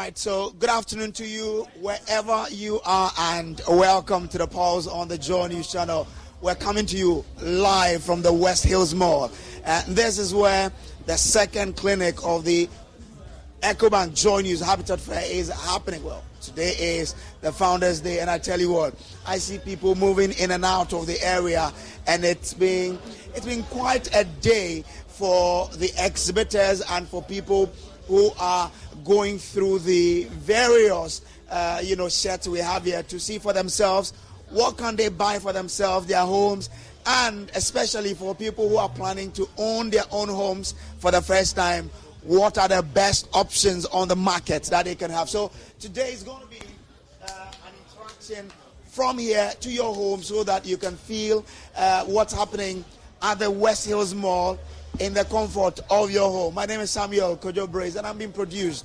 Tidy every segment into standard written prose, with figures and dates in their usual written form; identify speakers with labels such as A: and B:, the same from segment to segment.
A: right, so good afternoon to you wherever you are, and welcome to the Pulse on the JoyNews channel. We're coming to you live from the West Hills Mall. And this is where the second clinic of the Ecobank JoyNews Habitat Fair is happening. Well, today is the Founders Day, and I tell you what, I see people moving in and out of the area, and it's been quite a day for the exhibitors and for people who are going through the various sets we have here to see for themselves what can they buy for themselves, their homes, and especially for people who are planning to own their own homes for the first time, what are the best options on the market that they can have. So today is going to be an interaction from here to your home so that you can feel what's happening at the West Hills Mall in the comfort of your home. My name is Samuel Kojo Brace, and I'm being produced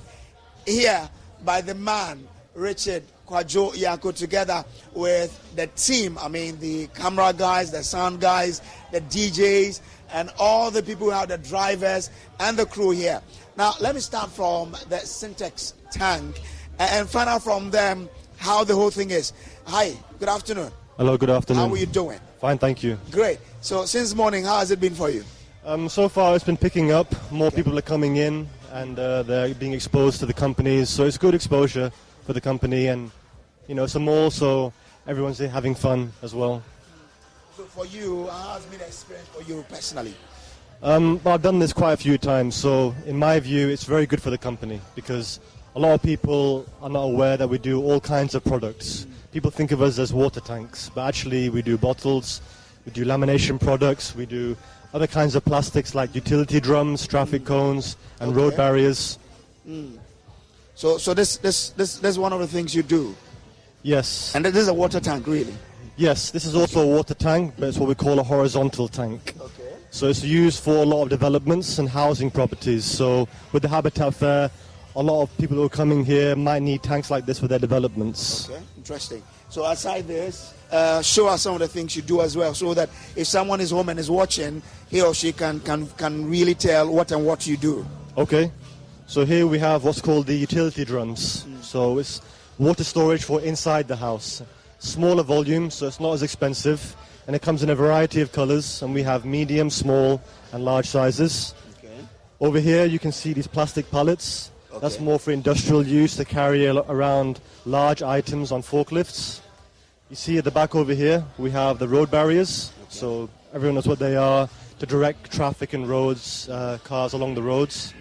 A: here by the man Richard Kwajo Yako, together with the team. I mean, the camera guys, the sound guys, the DJs, and all the people who have the drivers and the crew here. Now, let me start from the Syntex tank and find out from them how the whole thing is. Hi, good afternoon.
B: Hello, good afternoon.
A: How are you doing?
B: Fine, thank you.
A: Great. So since morning, how has it been for you?
B: So far it's been picking up. More people are coming in, and they're being exposed to the companies. So it's good exposure for the company, and it's a mall, so everyone's having fun as well.
A: So for you, how has been the experience for you personally?
B: Well, I've done this quite a few times, so in my view it's very good for the company because a lot of people are not aware that we do all kinds of products. People think of us as water tanks, but actually we do bottles, we do lamination products, we do other kinds of plastics like utility drums, traffic cones, and road barriers.
A: So this is one of the things you do?
B: Yes.
A: And this is a water tank, really?
B: Yes, this is also a water tank, but it's what we call a horizontal tank.
A: Okay.
B: So it's used for a lot of developments and housing properties. So with the Habitat Fair, a lot of people who are coming here might need tanks like this for their developments.
A: Okay, interesting. So aside this, show us some of the things you do as well, so that if someone is home and is watching, he or she can really tell what you do.
B: Okay. So here we have what's called the utility drums. So it's water storage for inside the house. Smaller volume, so it's not as expensive, and it comes in a variety of colors, and we have medium, small, and large sizes.
A: Okay.
B: Over here you can see these plastic pallets. Okay. That's more for industrial use to carry around large items on forklifts. You see at the back over here we have the road barriers. Okay. So everyone knows what they are, to direct traffic and roads, cars along the roads.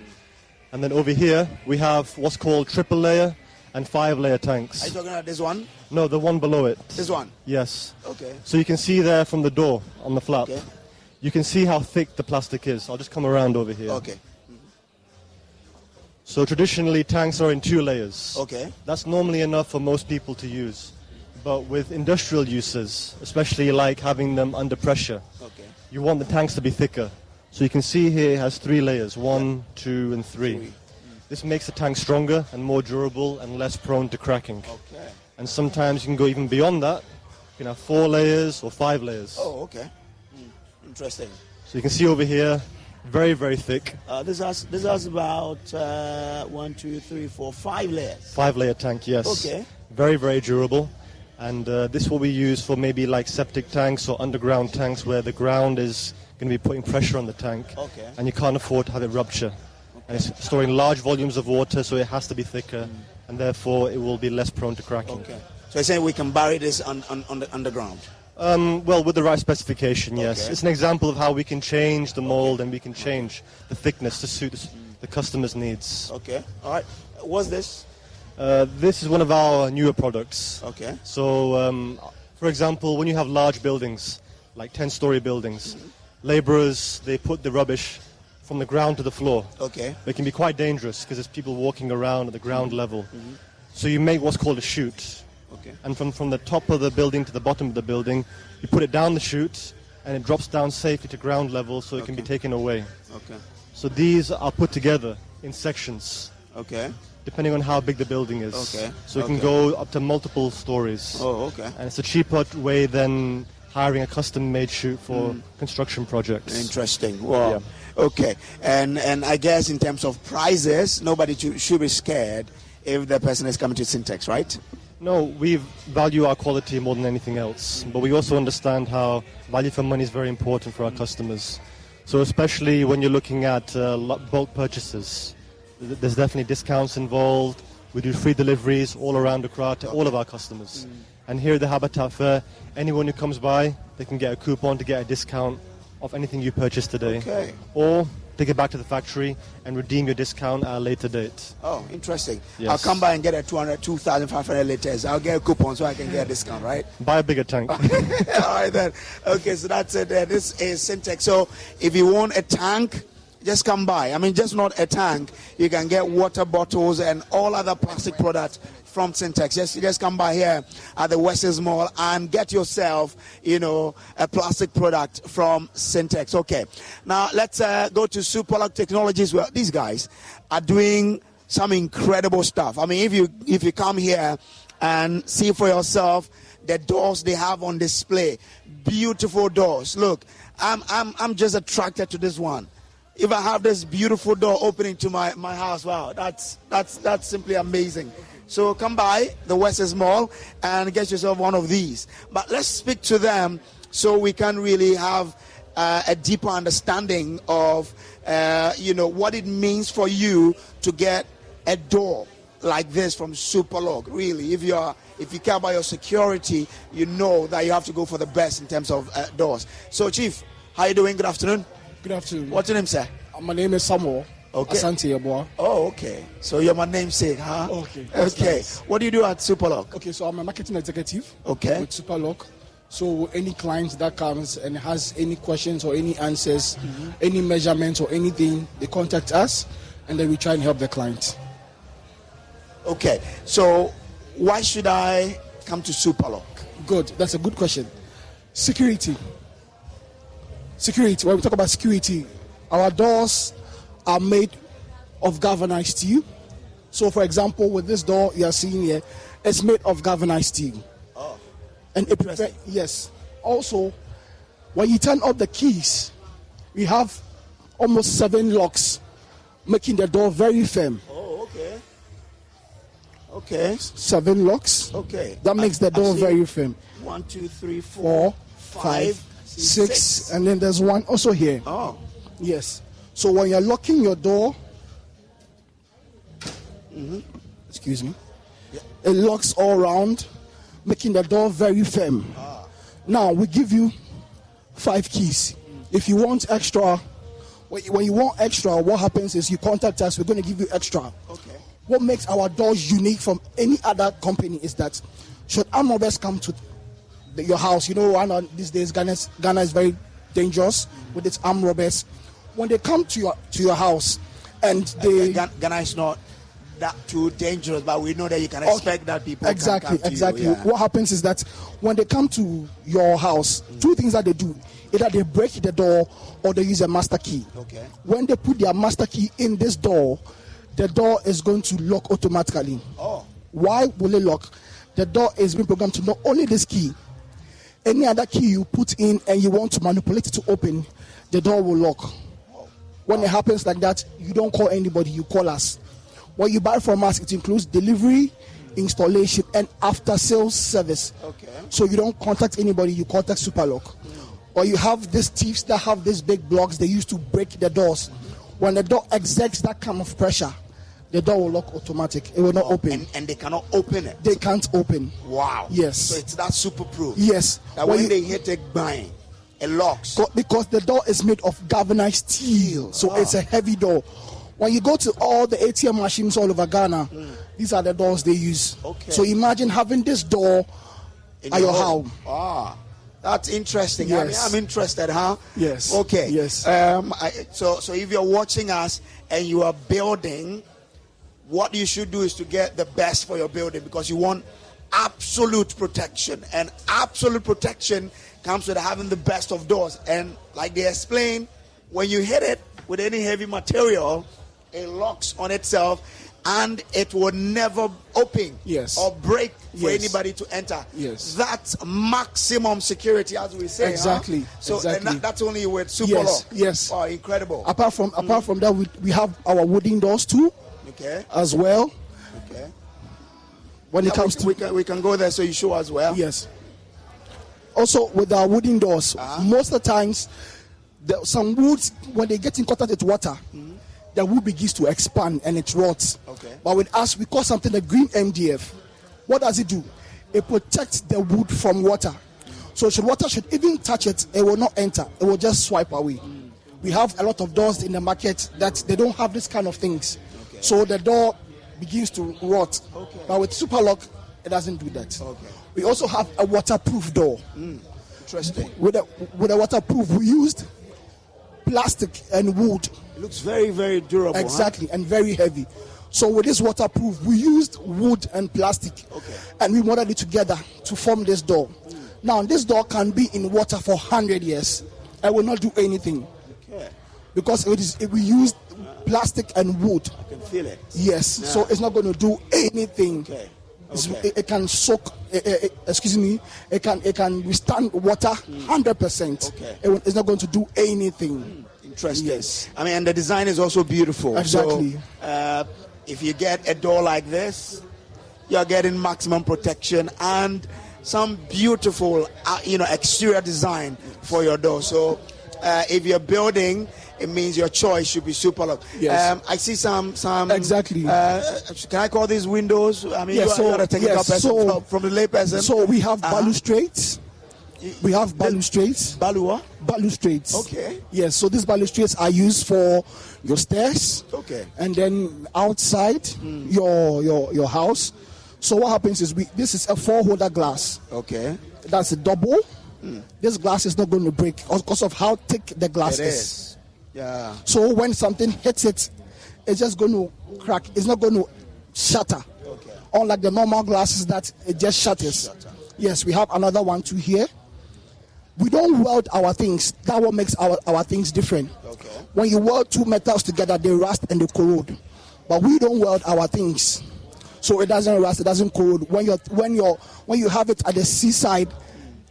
B: And then over here we have what's called triple layer and 5-layer tanks.
A: Are you talking about this one?
B: No, the one below it.
A: This one?
B: Yes.
A: Okay.
B: So you can see there from the door on the flap.
A: Okay.
B: You can see how thick the plastic is. I'll just come around over here.
A: Okay.
B: So traditionally tanks are in 2 layers.
A: Okay.
B: That's normally enough for most people to use. But with industrial uses, especially like having them under pressure,
A: okay,
B: you want the tanks to be thicker. So you can see here it has 3 layers, 1, 2, and 3. This makes the tank stronger and more durable and less prone to cracking.
A: Okay.
B: And sometimes you can go even beyond that. You can have 4 layers or 5 layers.
A: Oh, okay. Interesting.
B: So you can see over here, very, very thick.
A: This has about 1, 2, 3, 4, 5 layers.
B: 5-layer tank, yes.
A: Okay.
B: Very, very durable. And this will be used for maybe like septic tanks or underground tanks where the ground is going to be putting pressure on the tank. Okay. And you can't afford to have it rupture. Okay. And it's storing large volumes of water, so it has to be thicker, and therefore it will be less prone to cracking. Okay.
A: So you're saying we can bury this on the underground?
B: Well, with the right specification, yes.
A: Okay.
B: It's an example of how we can change the mold and we can change the thickness to suit the customer's needs.
A: Okay. All right. What's this?
B: This is one of our newer products.
A: Okay.
B: So, for example, when you have large buildings, like 10-story buildings, laborers, they put the rubbish from the ground to the floor.
A: Okay.
B: It can be quite dangerous because there's people walking around at the ground level. So you make what's called a chute.
A: Okay.
B: And from the top of the building to the bottom of the building, you put it down the chute, and it drops down safely to ground level so it can be taken away. Okay. So these are put together in sections.
A: Okay.
B: Depending on how big the building is.
A: Okay.
B: So it can go up to multiple stories.
A: Oh, okay.
B: And it's a cheaper way than hiring a custom-made chute for construction projects.
A: Interesting. Wow.
B: Yeah.
A: Okay. And I guess in terms of prices, nobody should be scared if the person is coming to Syntex, right?
B: No, we value our quality more than anything else, but we also understand how value for money is very important for our customers. So especially when you're looking at bulk purchases, there's definitely discounts involved. We do free deliveries all around Accra to all of our customers. And here at the Habitat Fair, anyone who comes by, they can get a coupon to get a discount of anything you purchase today.
A: Okay.
B: Or take it back to the factory and redeem your discount at a later date.
A: Oh, interesting.
B: Yes.
A: I'll come by and get a 2,500 liters. I'll get a coupon so I can get a discount, right?
B: Buy a bigger tank.
A: All right then. Okay, so that's it. This is Syntex. So if you want a tank, just come by. I mean, just not a tank. You can get water bottles and all other plastic products from Syntex. Just come by here at the West Hills Mall and get yourself, a plastic product from Syntex. Okay. Now let's go to Superlock Technologies. Well, these guys are doing some incredible stuff. I mean, if you come here and see for yourself the doors they have on display, beautiful doors. Look, I'm just attracted to this one. If I have this beautiful door opening to my house, wow, that's simply amazing. So come by the West Hills Mall and get yourself one of these. But let's speak to them so we can really have a deeper understanding of, what it means for you to get a door like this from Superlock. Really, if you care about your security, you know that you have to go for the best in terms of doors. So, Chief, how you doing? Good afternoon.
C: Good afternoon.
A: What's your name, sir?
C: My name is Samuel.
A: Okay.
C: Asante Yeboah.
A: Oh, okay. So you're my namesake, huh?
C: Okay.
A: Okay.
C: Nice.
A: What do you do at Superlock?
C: Okay, so I'm a marketing executive.
A: Okay.
C: With Superlock. So any client that comes and has any questions or any answers, any measurements or anything, they contact us and then we try and help the client.
A: Okay. So why should I come to Superlock?
C: Good. That's a good question. Security. When we talk about security, our doors are made of galvanized steel. So, for example, with this door you are seeing here, it's made of galvanized steel.
A: Oh,
C: and yes. Also, when you turn up the keys, we have almost 7 locks, making the door very firm.
A: Oh, okay. Okay.
C: 7 locks.
A: Okay.
C: That makes the door very firm.
A: 1, 2, 3,
C: 4, 5, 6, and then there's one also here.
A: Oh.
C: Yes. So when you're locking your door, excuse me, it locks all around, making the door very firm. Now we give you 5 keys. If you want extra, when you want extra, what happens is you contact us. We're going to give you extra.
A: Okay.
C: What makes our doors unique from any other company is that should armed robbers come to your house, these days Ghana is very dangerous with its armed robbers. When they come to your house and they
A: Ghana is not that too dangerous, but we know that you can expect that people
C: exactly.
A: can come to you, yeah.
C: What happens is that when they come to your house, 2 things that they do: either they break the door or they use a master key.
A: Okay.
C: When they put their master key in this door, the door is going to lock automatically.
A: Oh.
C: Why will it lock? The door is being programmed to not only this key. Any other key you put in and you want to manipulate it to open, the door will lock. When it happens like that, you don't call anybody, you call us. What you buy from us, it includes delivery, installation, and after-sales service.
A: Okay.
C: So you don't contact anybody, you contact Superlock. Or you have these thieves that have these big blocks they use to break the doors. When the door exerts that kind of pressure, the door will lock automatic. It will not open.
A: And they cannot open it.
C: They can't open.
A: Wow.
C: Yes.
A: So it's that super proof.
C: Yes.
A: That when they hit it, bang, it locks.
C: Because the door is made of galvanized steel. So it's a heavy door. When you go to all the ATM machines all over Ghana, these are the doors they use.
A: Okay.
C: So imagine having this door at your house.
A: Ah. That's interesting.
C: Yes.
A: I'm interested, huh?
C: Yes.
A: Okay.
C: Yes.
A: So if you're watching us and you are building, what you should do is to get the best for your building, because you want absolute protection. And absolute protection comes with having the best of doors. And like they explained, when you hit it with any heavy material, it locks on itself and it will never open or break for anybody to enter.
C: Yes.
A: That's maximum security, as we say.
C: Exactly.
A: Huh? So
C: exactly.
A: And that's only with Superlock.
C: Yes.
A: Oh, incredible.
C: Apart from that, we have our wooden doors too.
A: Okay.
C: As well.
A: Okay.
C: when it comes to...
A: We can go there so you show us where.
C: Yes. Also, with our wooden doors, most of the times, some woods, when they get in contact with water, the wood begins to expand and it rots.
A: Okay.
C: But with us, we call something the green MDF. What does it do? It protects the wood from water. So water should even touch it, it will not enter. It will just swipe away. We have a lot of doors in the market that they don't have this kind of things.
A: Okay.
C: So the door begins to rot.
A: Okay.
C: But with Superlock, it doesn't do that.
A: Okay.
C: We also have a waterproof door.
A: Interesting.
C: With a waterproof, we used plastic and wood.
A: It looks very, very durable.
C: Exactly, and very heavy. So with this waterproof, we used wood and plastic.
A: Okay.
C: And we molded it together to form this door. Now, this door can be in water for 100 years. I will not do anything.
A: Okay.
C: Because we used plastic and wood.
A: I can feel it.
C: Yes,
A: Yeah.
C: so it's not going to do anything.
A: Okay.
C: It can soak, excuse me, it can withstand water 100%.
A: Okay.
C: It's not going to do anything.
A: Interesting.
C: Yes.
A: I mean, and the design is also beautiful.
C: Exactly.
A: So, if you get a door like this, you're getting maximum protection and some beautiful, exterior design for your door. So, if you're building, it means your choice should be Superlock.
C: Yes.
A: I see some.
C: Exactly.
A: Can I call these windows? I mean,
C: Yes,
A: you're a technical person from the layperson.
C: So we have balustrades. We have balustrades. Balustrades.
A: Okay.
C: Yes, so these balustrades are used for your stairs.
A: Okay.
C: And then outside your house. So what happens is this is a 4-holder glass.
A: Okay.
C: That's a double. This glass is not going to break because of how thick the glass
A: It
C: is.
A: is. Yeah.
C: So when something hits it, it's just going to crack. It's not going to shatter.
A: Okay.
C: Unlike the normal glasses that it just shatters. Yes, we have another one too here. We don't weld our things. That what makes our things different.
A: Okay.
C: When you weld two metals together, they rust and they corrode. But we don't weld our things, so it doesn't rust. It doesn't corrode. When you have it at the seaside,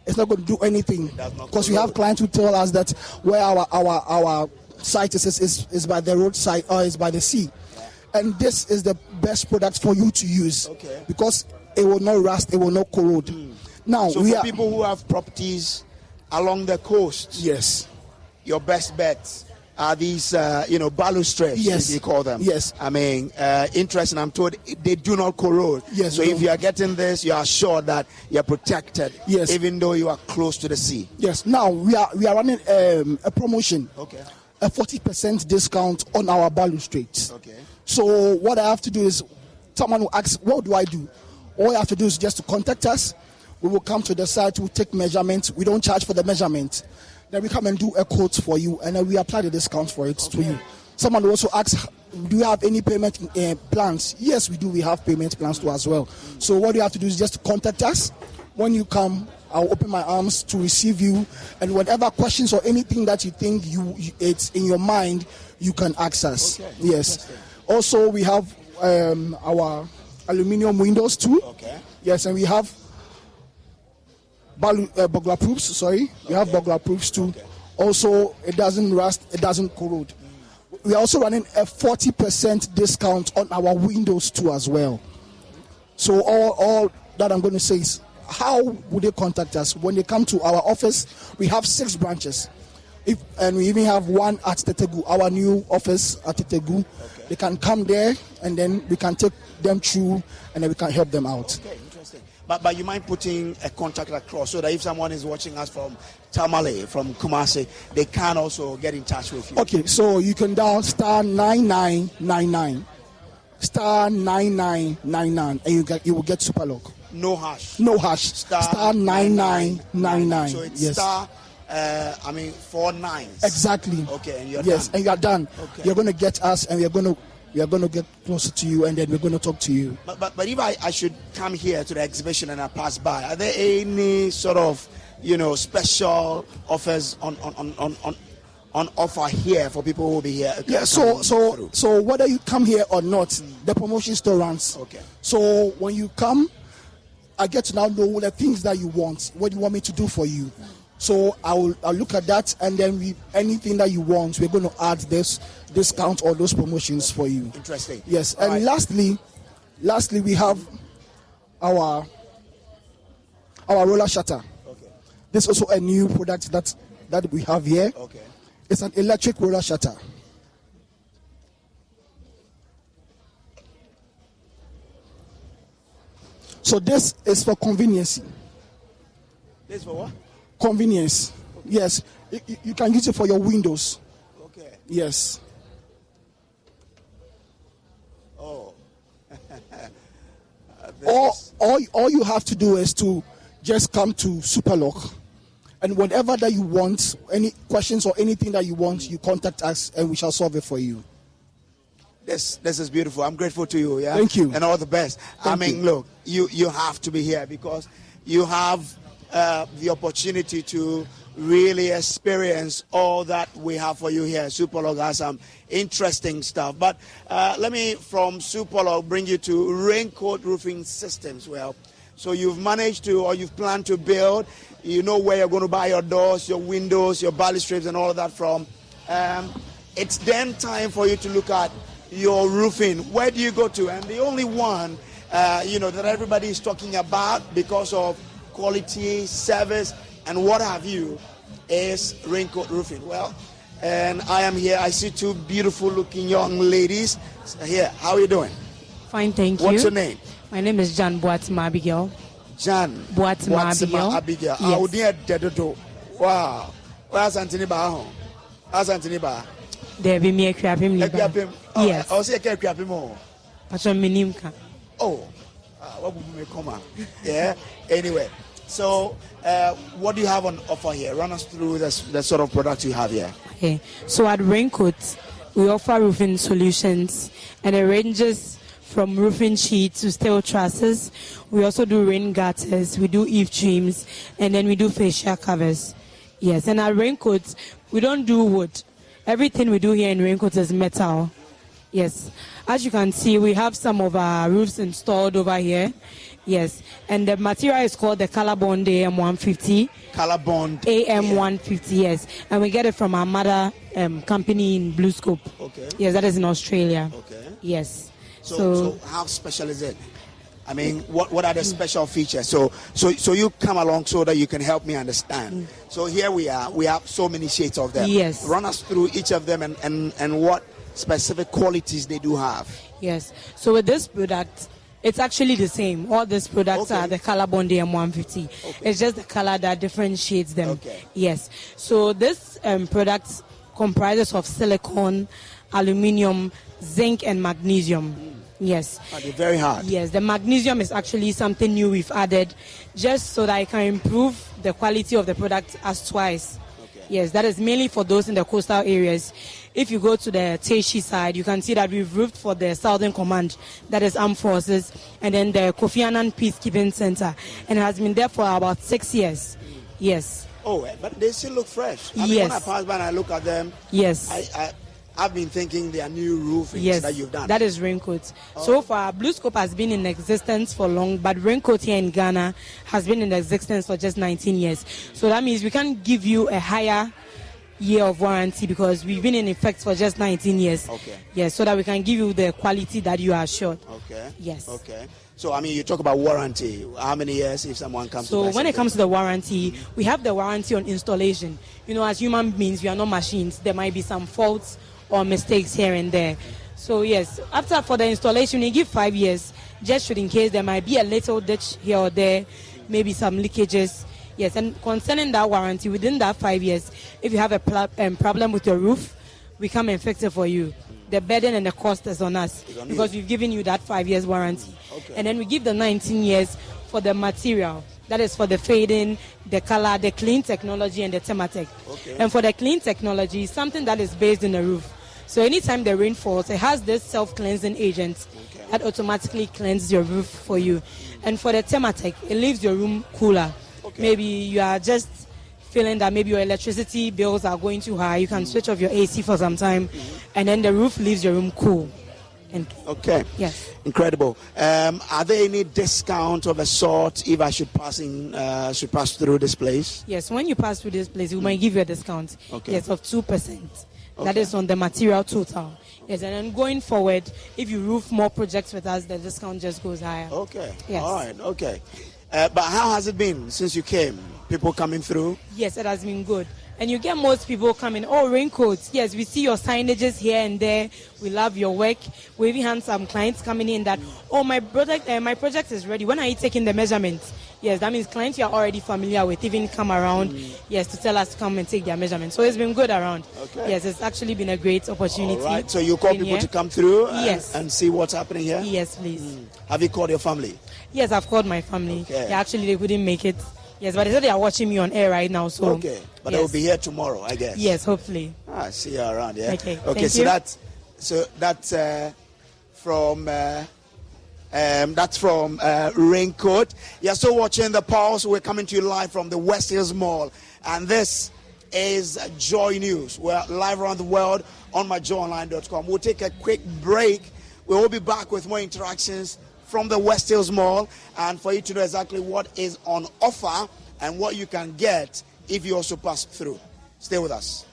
C: it's not going to do anything because we have clients who tell us that where our site is by the roadside or is by the sea, and this is the best product for you to use because it will not rust, it will not corrode. Now,
A: so for people who have properties along the coast,
C: yes,
A: your best bets are these, balustrades,
C: yes,
A: as you call them.
C: Yes.
A: I mean, interesting. I'm told they do not corrode.
C: Yes.
A: So if you are getting this, you are sure that you're protected.
C: Yes.
A: Even though you are close to the sea.
C: Yes. Now we are running a promotion.
A: Okay.
C: A 40% discount on our balustrades.
A: Okay.
C: So what I have to do is, someone will ask, what do I do? All you have to do is just to contact us. We will come to the site, we'll take measurements. We don't charge for the measurement. Then we come and do a quote for you, and then we apply the discount for it to you. Someone will also ask, do you have any payment plans? Yes, we do. We have payment plans too as well. So what you have to do is just contact us. When you come, I'll open my arms to receive you, and whatever questions or anything that you think it's in your mind, you can ask us.
A: Okay.
C: Yes. Also, we have our aluminium windows too.
A: Okay.
C: Yes, and we have burglar proofs. Sorry, we have burglar proofs too.
A: Okay.
C: Also, it doesn't rust, it doesn't corrode. We are also running a 40% discount on our windows too as well. So all that I'm going to say is, how would they contact us? When they come to our office, we have 6 branches. And we even have one at Tetegu, our new office at Tetegu.
A: Okay.
C: They can come there, and then we can take them through, and then we can help them out.
A: Okay, interesting. But you mind putting a contact across so that if someone is watching us from Tamale, from Kumasi, they can also get in touch with you?
C: Okay, so you can dial star 9999, star 9999, and you will get Superlock.
A: No hash.
C: No hash. Star 9999.
A: So it's
C: yes.
A: star 4 nines.
C: Exactly.
A: Okay, and you're
C: yes,
A: done.
C: and you are done.
A: Okay.
C: You're going to get us, and we are going to get closer to you, and then we're going to talk to you.
A: But if I should come here to the exhibition and I pass by, are there any sort of special offers on offer here for people who will be here?
C: Yeah. So whether you come here or not, the promotion still runs.
A: Okay.
C: So when you come, I get to now know the things that you want. What you want me to do for you. So I'll look at that, and then anything that you want, we're going to add this discount or those promotions for you.
A: Interesting.
C: Yes.
A: All
C: and
A: right.
C: lastly, we have our roller shutter.
A: Okay.
C: This is also a new product that we have here.
A: Okay.
C: It's an electric roller shutter. So this is for convenience.
A: This for what?
C: Convenience. Okay. Yes. You can use it for your windows.
A: Okay.
C: Yes.
A: Oh.
C: All you have to do is to just come to Superlock, and whenever that you want, any questions or anything that you want, you contact us and we shall solve it for you.
A: This is beautiful. I'm grateful to you. Yeah.
C: Thank you.
A: And all the best.
C: Thank you.
A: Look, you have to be here because you have the opportunity to really experience all that we have for you here. Superlog has some interesting stuff. But let me, from Superlog, bring you to Raincoat Roofing Systems. Well, so you've managed to, or you've planned to build, you know where you're going to buy your doors, your windows, your balustrades and all of that from. It's then time for you to look at your roofing. Where do you go to? And the only one, that everybody is talking about because of quality, service, and what have you, is Raincoat Roofing. Well, and I am here. I see two beautiful looking young ladies here. How are you doing?
D: Fine, thank you.
A: What's your name?
D: My name is Jan Boatima Abigail.
A: Jan
D: Boatima Abigail.
A: Yes. Wow. Where's Anthony Ba? How's Anthony Ba?
D: There be me a crapim liba. Yes.
A: I'll see a crapim more.
D: Passion minimka.
A: Oh, what would you come on? Yeah. Anyway, so what do you have on offer here? Run us through the sort of product you have here.
D: Okay. So at Raincoat, we offer roofing solutions, and it ranges from roofing sheets to steel trusses. We also do rain gutters, we do eave trims, and then we do fascia covers. Yes, and at Raincoat, we don't do wood. Everything we do here in Raincoat is metal. Yes. As you can see, we have some of our roofs installed over here. Yes. And the material is called the Colorbond AM150.
A: Colorbond
D: AM150, yes. And we get it from our mother company in Blue Scope.
A: Okay.
D: Yes, that is in Australia.
A: Okay.
D: Yes.
A: So how special is it? I mean, what are the special features? So you come along so that you can help me understand. So here we are. We have so many shades of them.
D: Yes.
A: Run us through each of them and what specific qualities they do have.
D: Yes. So with this product, it's actually the same. All these products are the Colorbond AM150. Okay. It's just the color that differentiates them.
A: Okay.
D: Yes. So this product comprises of silicone, aluminium, zinc, and magnesium. Yes.
A: They're very hard.
D: Yes, the magnesium is actually something new we've added just so that I can improve the quality of the product as twice. Okay. Yes, that is mainly for those in the coastal areas. If you go to the Teishi side, you can see that we've roofed for the Southern Command, that is Armed Forces, and then the Kofi Annan Peacekeeping Center, and it has been there for about 6 years. Yes.
A: Oh, but they still look fresh. I mean,
D: yes.
A: When I pass by and I look at them,
D: yes.
A: I've been thinking they are new roofings that you've done.
D: That is Raincoat. So far, Blue Scope has been in existence for long, but Raincoat here in Ghana has been in existence for just 19 years. So that means we can give you a higher year of warranty because we've been in effect for just 19 years.
A: Okay.
D: Yes, so that we can give you the quality that you are assured.
A: Okay.
D: Yes.
A: Okay. So, I mean, you talk about warranty. How many years if someone comes to buy
D: So, when it comes to the warranty, we have the warranty on installation. You know, as human beings, we are not machines. There might be some faults or mistakes here and there. So yes, for the installation, you give 5 years, just in case there might be a little ditch here or there, maybe some leakages. Yes, and concerning that warranty, within that 5 years, if you have a problem with your roof, we come and fix it for you. The burden and the cost is on us because we've given you that 5 years warranty. Okay. And then we give the 19 years for the material. That is for the fading, the color, the clean technology, and the Tematech. Okay. And for the clean technology, something that is based in the roof. So anytime the rain falls, it has this self-cleansing agent that automatically cleanses your roof for you. And for the Tematech, it leaves your room cooler. Okay. Maybe you are just feeling that maybe your electricity bills are going too high. You can switch off your AC for some time, and then the roof leaves your room cool.
A: Okay.
D: Yes.
A: Incredible. Are there any discount of a sort if I should pass through this place?
D: Yes, when you pass through this place, we might give you a discount.
A: Okay.
D: Yes, of 2%. That is on the material total. Yes, and then going forward, if you roof more projects with us, the discount just goes higher.
A: Okay.
D: Yes.
A: All right. Okay. But how has it been since you came? People coming through?
D: Yes, it has been good. And you get most people coming, raincoats. Yes, we see your signages here and there. We love your work. We even had some clients coming in that, my project is ready. When are you taking the measurements? Yes, that means clients you are already familiar with even come around, yes, to tell us to come and take their measurements. So it's been good around.
A: Okay.
D: Yes, it's actually been a great opportunity.
A: All right. So you call people to come through
D: yes.
A: and see what's happening here?
D: Yes, please.
A: Have you called your family?
D: Yes, I've called my family.
A: Okay.
D: Yeah, actually, they couldn't make it. Yes, but they said they are watching me on air right now. So
A: okay, but
D: yes.
A: they will be here tomorrow, I guess.
D: Yes, hopefully.
A: See you around. Yeah.
D: Okay.
A: Okay. So that's from Raincoat. You're still watching the Pulse. We're coming to you live from the West Hills Mall, and this is Joy News. We're live around the world on myjoyonline.com. We'll take a quick break. We will be back with more interactions from the West Hills Mall, and for you to know exactly what is on offer and what you can get if you also pass through. Stay with us.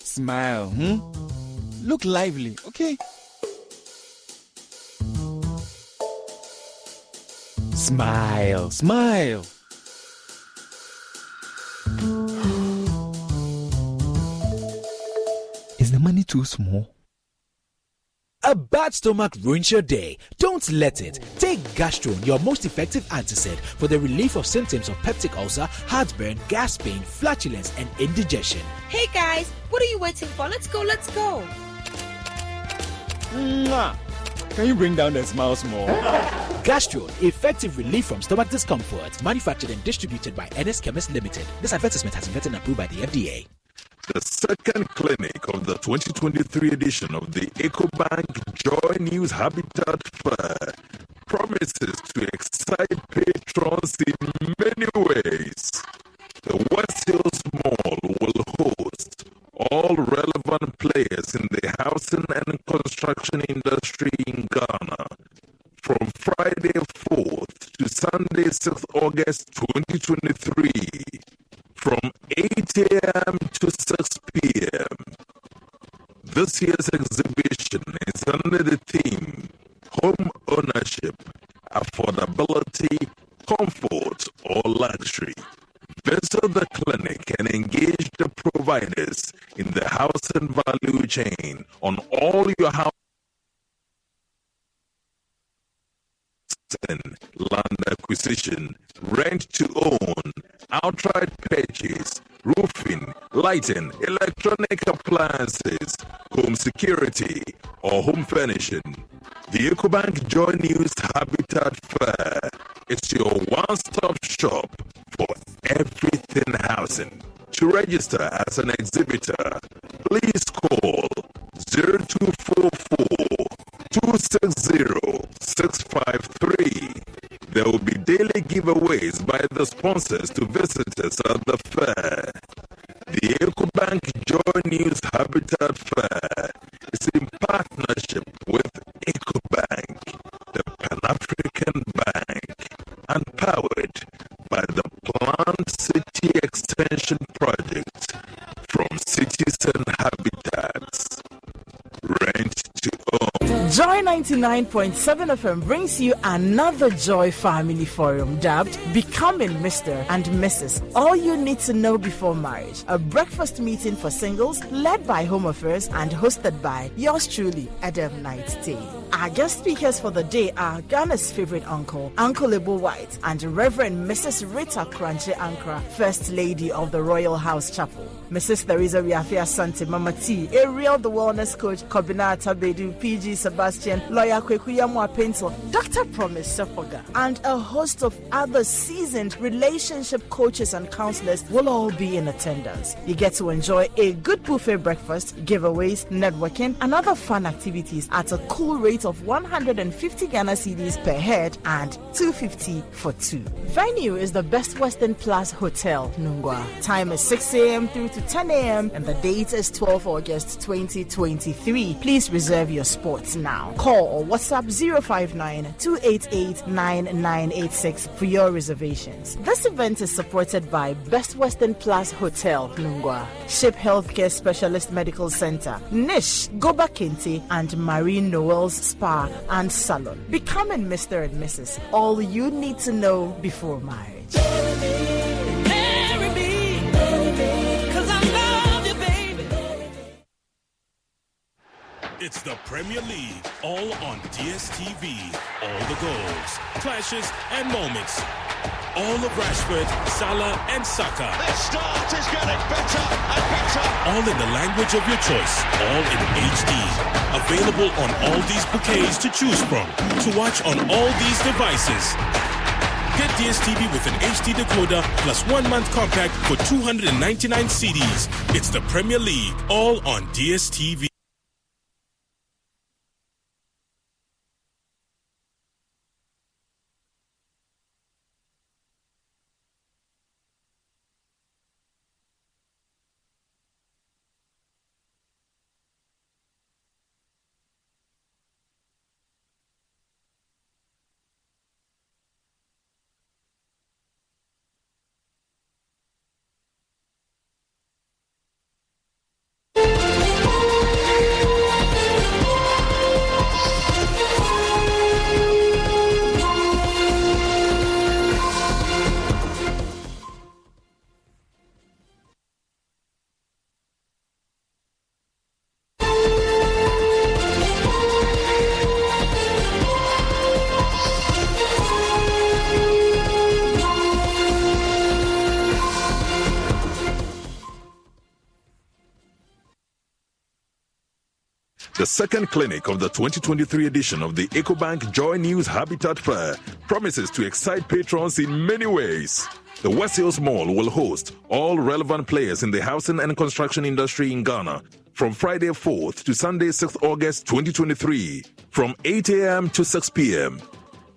E: Smile, Look lively, okay? Smile, smile. Is the money too small? A bad stomach ruins your day. Don't let it. Take Gastrone, your most effective antacid for the relief of symptoms of peptic ulcer, heartburn, gas pain, flatulence, and indigestion.
F: Hey guys, what are you waiting for? Let's go.
E: Mwah. Can you bring down the smiles more? Gastrone, effective relief from stomach discomfort. Manufactured and distributed by NS Chemist Limited. This advertisement has been vetted and approved by the FDA.
G: The second clinic of the 2023 edition of the Ecobank JoyNews Habitat Fair promises to excite patrons in many ways. The West Hills Mall will host all relevant players in the housing and construction industry in Ghana from Friday 4th to Sunday 6th August 2023 from 8 a.m. to 6 p.m. This year's exhibition is under the theme Home Ownership, Affordability, Comfort or Luxury. Visit the clinic and engage the providers in the housing value chain on all your house and land acquisition, rent to own, outright purchase, roofing, lighting, electronic appliances, home security, or home furnishing. The Ecobank JoyNews Habitat Fair is your one-stop shop for everything housing. To register as an exhibitor, please call 0244 260 653. There will be daily giveaways by the sponsors to visitors at the fair. The Ecobank JoyNews Habitat Fair is in partnership with Ecobank, the Pan-African Bank, and powered by the Planned City Extension Project from Cities and Habitats. Rent to own.
H: Joy 99.7 FM brings you another Joy Family Forum dubbed Becoming Mr. and Mrs. All you need to know before marriage. A breakfast meeting for singles led by Home Affairs and hosted by yours truly, Adam Knight Tay. Our guest speakers for the day are Ghana's favorite uncle, Uncle Lebo White, and Reverend Mrs. Rita Kranche Ankra, First Lady of the Royal House Chapel. Mrs. Theresa Riafia Sante, Mama T, Ariel the Wellness Coach, Kobina Tabedu, PG Sebastian, Lawyer Kwekuyamwa Pencil, Dr. Promise Sepoga, and a host of other seasoned relationship coaches and counselors will all be in attendance. You get to enjoy a good buffet breakfast, giveaways, networking, and other fun activities at a cool rate of 150 Ghana cedis per head and 250 for two. Venue is the Best Western Plus Hotel, Nungwa. Time is 6 a.m. through to 10 a.m. and the date is 12 August 2023. Please reserve your spots now. Call or WhatsApp 059-288-9986 for your reservations. This event is supported by Best Western Plus Hotel, Nungwa, Ship Healthcare Specialist Medical Center, Nish, Goba Kente, and Marie Noel's Spa and Salon. Becoming Mr. and Mrs. All you need to know before marriage.
I: It's the Premier League, all on DSTV. All the goals, clashes, and moments. All of Rashford, Salah, and Saka.
J: This start is getting better and better.
I: All in the language of your choice. All in HD. Available on all these bouquets to choose from. To watch on all these devices. Get DSTV with an HD decoder plus 1 month compact for 299 CDs. It's the Premier League, all on DSTV.
G: The second clinic of the 2023 edition of the Ecobank JoyNews Habitat Fair promises to excite patrons in many ways. The West Hills Mall will host all relevant players in the housing and construction industry in Ghana from Friday 4th to Sunday 6th August 2023 from 8 a.m. to 6 p.m.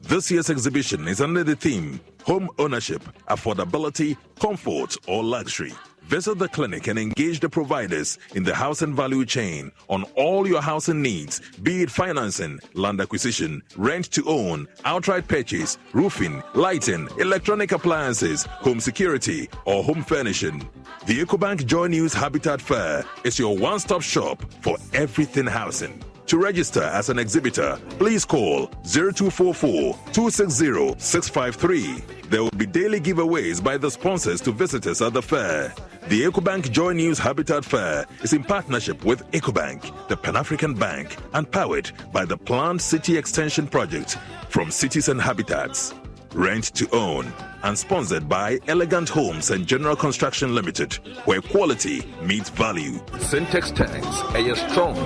G: This year's exhibition is under the theme Home Ownership, Affordability, Comfort or Luxury. Visit the clinic and engage the providers in the housing value chain on all your housing needs, be it financing, land acquisition, rent to own, outright purchase, roofing, lighting, electronic appliances, home security, or home furnishing. The Ecobank JoyNews Habitat Fair is your one-stop shop for everything housing. To register as an exhibitor, please call 0244-260-653. There will be daily giveaways by the sponsors to visitors at the fair. The Ecobank JoyNews Habitat Fair is in partnership with Ecobank, the Pan-African Bank, and powered by the Planned City Extension Project from Cities and Habitats. Rent to own, and sponsored by Elegant Homes and General Construction Limited, where quality meets value.
K: Syntex Tanks, a strong,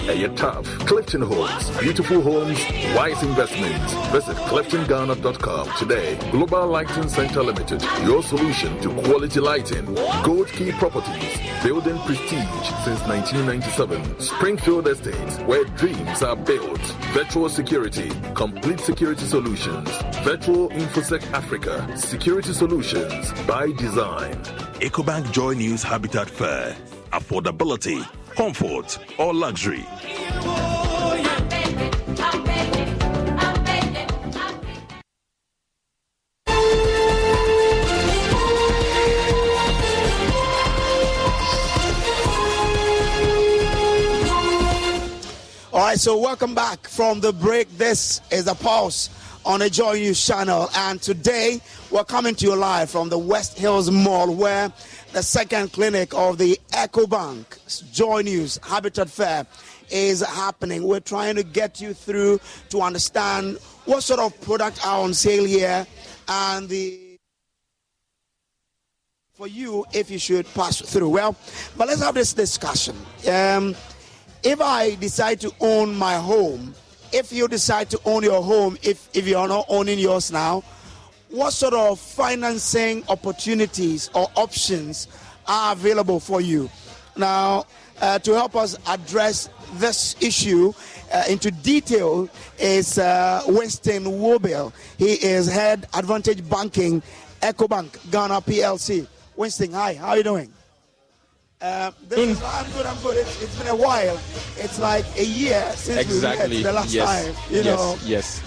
K: a tough. Clifton Homes, beautiful homes, wise investments. Visit CliftonGhana.com today. Global Lighting Center Limited, your solution to quality lighting. Gold Key Properties, building prestige since 1997. Springfield Estates, where dreams are built. Virtual Security, complete security solutions. Virtual InfoSec Africa, security solutions by design.
G: Ecobank JoyNews Habitat Fair. Affordability, comfort, or luxury.
A: All right, so welcome back from the break. This is the Pulse on the JoyNews channel, and today we're coming to you live from the West Hills Mall, where the second clinic of the Ecobank JoyNews Habitat Fair is happening. We're trying to get you through to understand what sort of products are on sale here and for you if you should pass through. Well, but let's have this discussion. If I decide to own my home, if you decide to own your home, if you are not owning yours now, what sort of financing opportunities or options are available for you? Now, to help us address this issue into detail is Winston Wobel. He is Head Advantage Banking, Ecobank, Ghana PLC. Winston, hi, how are you doing? I'm good. It's been a while. It's like a year since we met the last time.
L: Yes.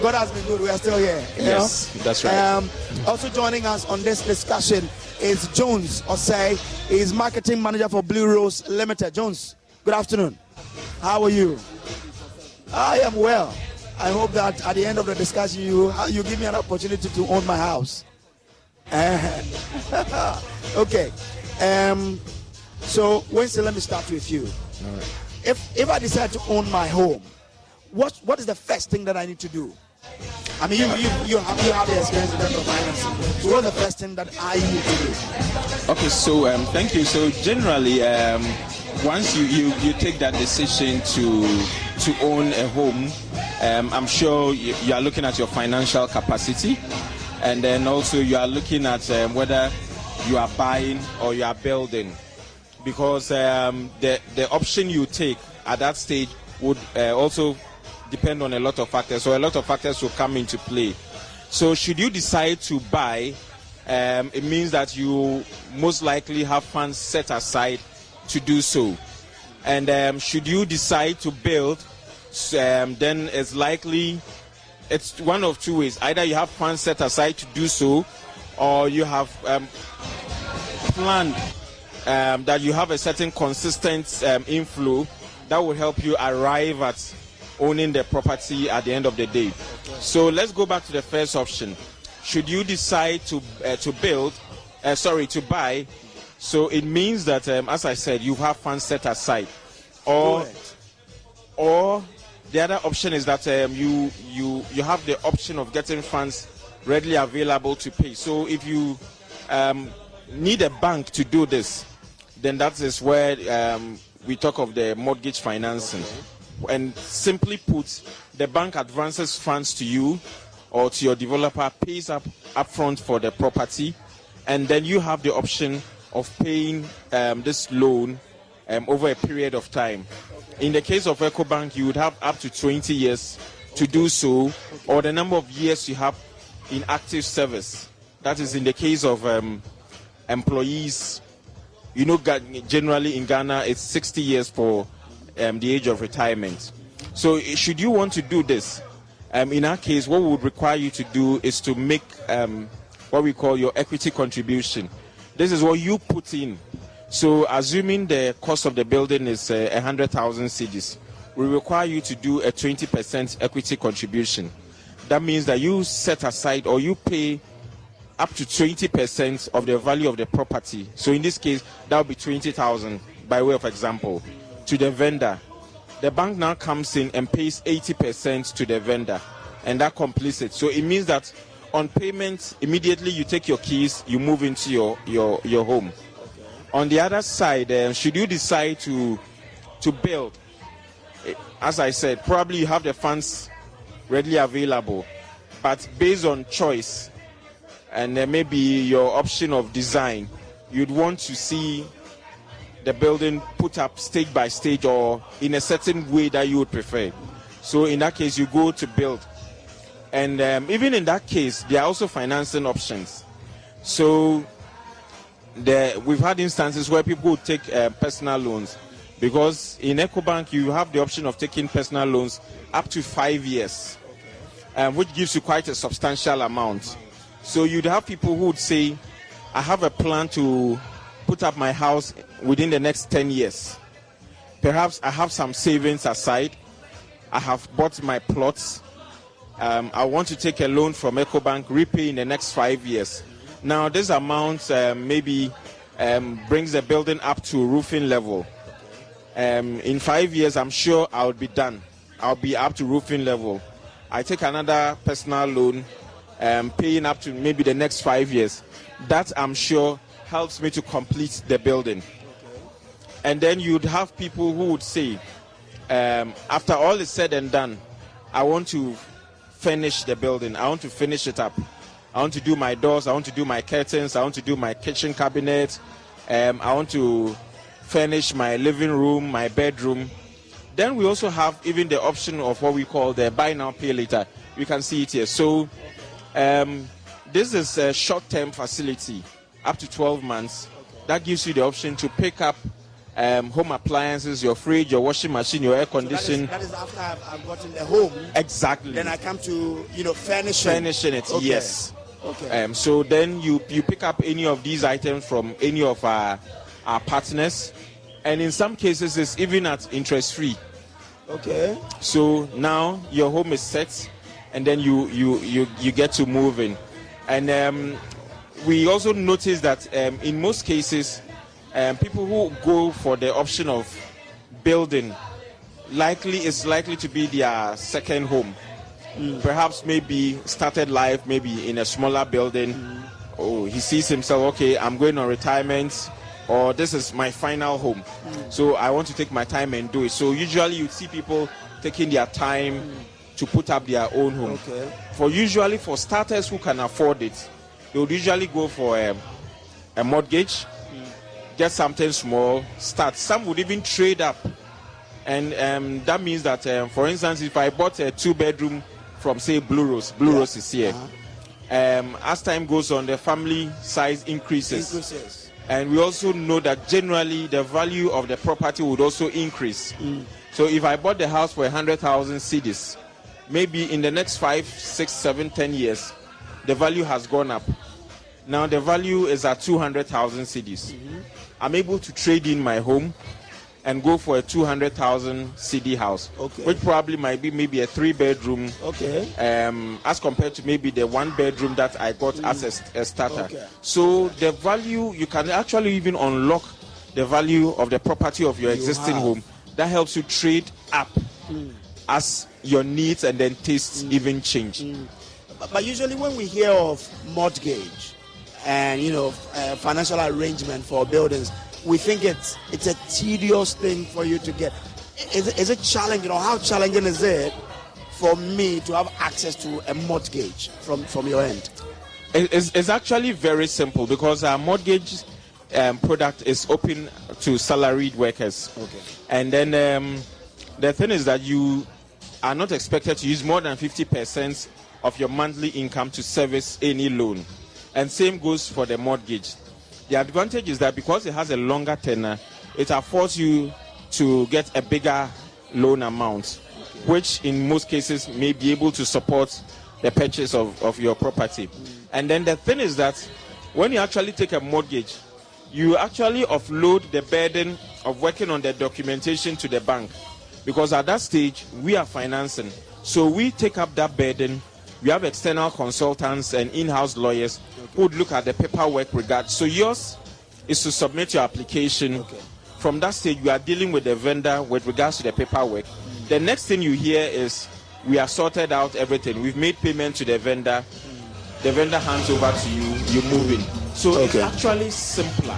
A: God has been good. We are still here.
L: Yes, that's right.
A: Also joining us on this discussion is Jones Osei. He's Marketing Manager for Blue Rose Limited. Jones, good afternoon. How are you? I am well. I hope that at the end of the discussion you give me an opportunity to own my house. Okay. So, Winston, let me start with you.
L: All right.
A: If I decide to own my home, what is the first thing that I need to do? I mean, you have the experience in terms of financing. So, what's the first thing that I need to do?
L: Okay, so thank you. So generally, once you take that decision to own a home, I'm sure you are looking at your financial capacity, and then also you are looking at whether you are buying or you are building. Because the option you take at that stage would also depend on a lot of factors. So a lot of factors will come into play. So should you decide to buy, it means that you most likely have funds set aside to do so. And should you decide to build, then it's likely it's one of two ways. Either you have funds set aside to do so, or you have planned that you have a certain consistent inflow that will help you arrive at owning the property at the end of the day. So let's go back to the first option. Should you decide to buy, so it means that, as I said, you have funds set aside. Or the other option is that you have the option of getting funds readily available to pay. So if you need a bank to do this, then that is where we talk of the mortgage financing. And simply put, the bank advances funds to you or to your developer, pays upfront for the property, and then you have the option of paying this loan over a period of time. In the case of Ecobank, you would have up to 20 years to do so, or the number of years you have in active service. That is in the case of employees. You know, generally in Ghana, it's 60 years for the age of retirement. So should you want to do this, in our case, what we would require you to do is to make what we call your equity contribution. This is what you put in. So assuming the cost of the building is 100,000 cedis, we require you to do a 20% equity contribution. That means that you set aside or you pay up to 20% of the value of the property. So in this case, that would be 20,000 by way of example to the vendor. The bank now comes in and pays 80% to the vendor, and that completes it. So it means that on payment, immediately you take your keys, you move into your home. Okay. On the other side, should you decide to build, as I said, probably you have the funds readily available, but based on choice and maybe your option of design, you'd want to see the building put up stage by stage or in a certain way that you would prefer. So in that case, you go to build. And even in that case, there are also financing options. So we've had instances where people would take personal loans, because in Ecobank, you have the option of taking personal loans up to 5 years, which gives you quite a substantial amount. So you'd have people who would say, I have a plan to put up my house within the next 10 years. Perhaps I have some savings aside. I have bought my plots. I want to take a loan from Ecobank, repay in the next 5 years. Now, this amount maybe brings the building up to roofing level. In 5 years, I'm sure I'll be done. I'll be up to roofing level. I take another personal loan, paying up to maybe the next 5 years. That, I'm sure, helps me to complete the building. And then you'd have people who would say, after all is said and done, I want to finish the building. I want to finish it up. I want to do my doors. I want to do my curtains. I want to do my kitchen cabinet. I want to furnish my living room, my bedroom. Then we also have even the option of what we call the buy now, pay later. You can see it here. So this is a short-term facility, up to 12 months. That gives you the option to pick up home appliances, your fridge, your washing machine, your air condition.
A: So that is after I've gotten the home.
L: Exactly.
A: Then I come to, furnishing.
L: Furnishing it,
A: okay.
L: Yes.
A: Okay.
L: So then you pick up any of these items from any of our partners. And in some cases, it's even at interest-free.
A: Okay.
L: So now your home is set, and then you get to move in. And we also notice that in most cases, people who go for the option of building is likely to be their second home. Perhaps maybe started life maybe in a smaller building. Oh, he sees himself, okay, I'm going on retirement, or this is my final home. So I want to take my time and do it. So usually you see people taking their time to put up their own home.
A: Okay.
L: For starters who can afford it, they would usually go for a mortgage, get something small, start. Some would even trade up. And that means that, for instance, if I bought a 2-bedroom from, say, Blue Rose is here. As time goes on, the family size increases. And we also know that generally the value of the property would also increase. So if I bought the house for 100,000 cedis, maybe in the next 5, 6, 7, 10 years, the value has gone up. Now the value is at 200,000 cedis. I'm able to trade in my home and go for a 200,000 CD house, which probably might be maybe a 3-bedroom, as compared to maybe the 1-bedroom that I got as a starter. So the value, you can actually even unlock the value of the property of your existing home. That helps you trade up as your needs and then tastes even change.
A: But usually when we hear of mortgage and financial arrangement for buildings, we think it's a tedious thing for you to get. Is it challenging, or how challenging is it for me to have access to a mortgage from your end?
L: It's actually very simple, because our mortgage product is open to salaried workers. And then the thing is that you are not expected to use more than 50% of your monthly income to service any loan. And same goes for the mortgage. The advantage is that because it has a longer tenor, it affords you to get a bigger loan amount, which in most cases may be able to support the purchase of your property. And then the thing is that when you actually take a mortgage, you actually offload the burden of working on the documentation to the bank, because at that stage we are financing. So we take up that burden. We have external consultants and in-house lawyers who would look at the paperwork regards. So yours is to submit your application. From that stage, we are dealing with the vendor with regards to the paperwork. The next thing you hear is we have sorted out everything. We've made payment to the vendor. The vendor hands over to you. You move in. So it's actually simpler.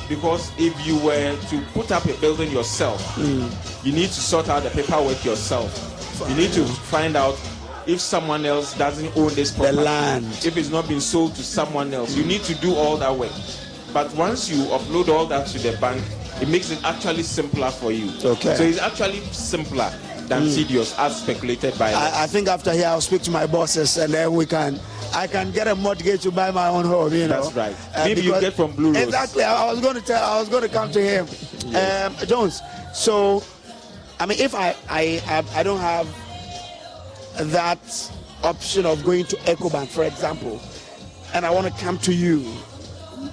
L: Because if you were to put up a building yourself, you need to sort out the paperwork yourself. You need to find out if someone else doesn't own this property,
A: the land,
L: if it's not been sold to someone else, you need to do all that work. But once you upload all that to the bank, it makes it actually simpler for you. So it's actually simpler than tedious, as speculated by us.
A: I think after here I'll speak to my bosses, and then I can get a mortgage to buy my own home.
L: That's right. Maybe you get from Blue Rose.
A: Exactly. I was going to come to him. Jones. So, I mean, if I don't have that option of going to Ecobank, for example, and I want to come to you,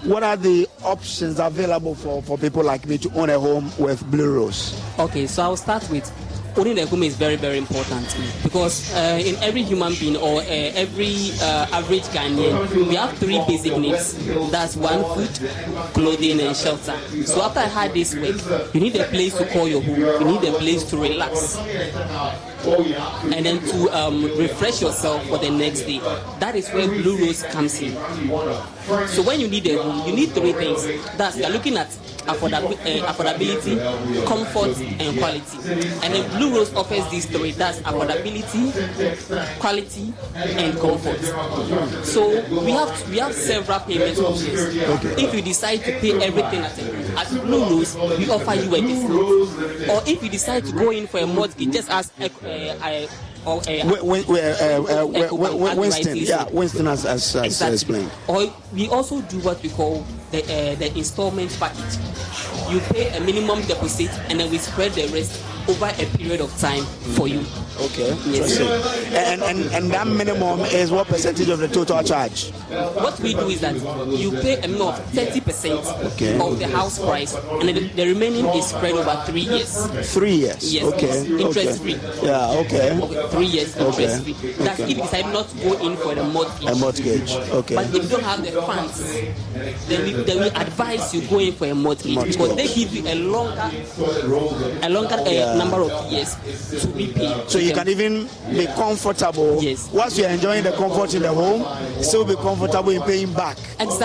A: what are the options available for people like me to own a home with Blue Rose?
M: Okay, so I'll start with owning a home is very, very important because in every human being or every average Ghanaian, we have 3 basic needs. That's one, food, clothing, and shelter. So after I had this work, you need a place to call your home. You need a place to relax. And then to refresh yourself for the next day. That is where Blue Rose comes in. So when you need a home, you need 3 things. That's you're looking at affordability, comfort, and quality. And then Blue Rose offers these 3. That's affordability, quality, and comfort. So we have several payment options. Okay. If you decide to pay everything at Blue Rose, we offer you a discount. Or if you decide to go in for a mortgage, just ask
A: Winston has explained.
M: Or we also do what we call the installment package. You pay a minimum deposit and then we spread the rest over a period of time for you.
A: Okay. Yes. And that minimum is what percentage of the total charge?
M: What we do is that you pay a minimum of 30% of the house price, and then the remaining is spread over 3 years.
A: 3 years.
M: Yes.
A: Okay.
M: Interest free.
A: Yeah. Okay.
M: 3 years interest free. That's if you decide not to go in for the mortgage.
A: A mortgage. Okay.
M: But if you don't have the funds, then we advise you go in for a mortgage because they give you a longer number of years to repay.
A: So you can even be comfortable.
M: Yes.
A: Once you're enjoying the comfort in the home, still be comfortable in paying back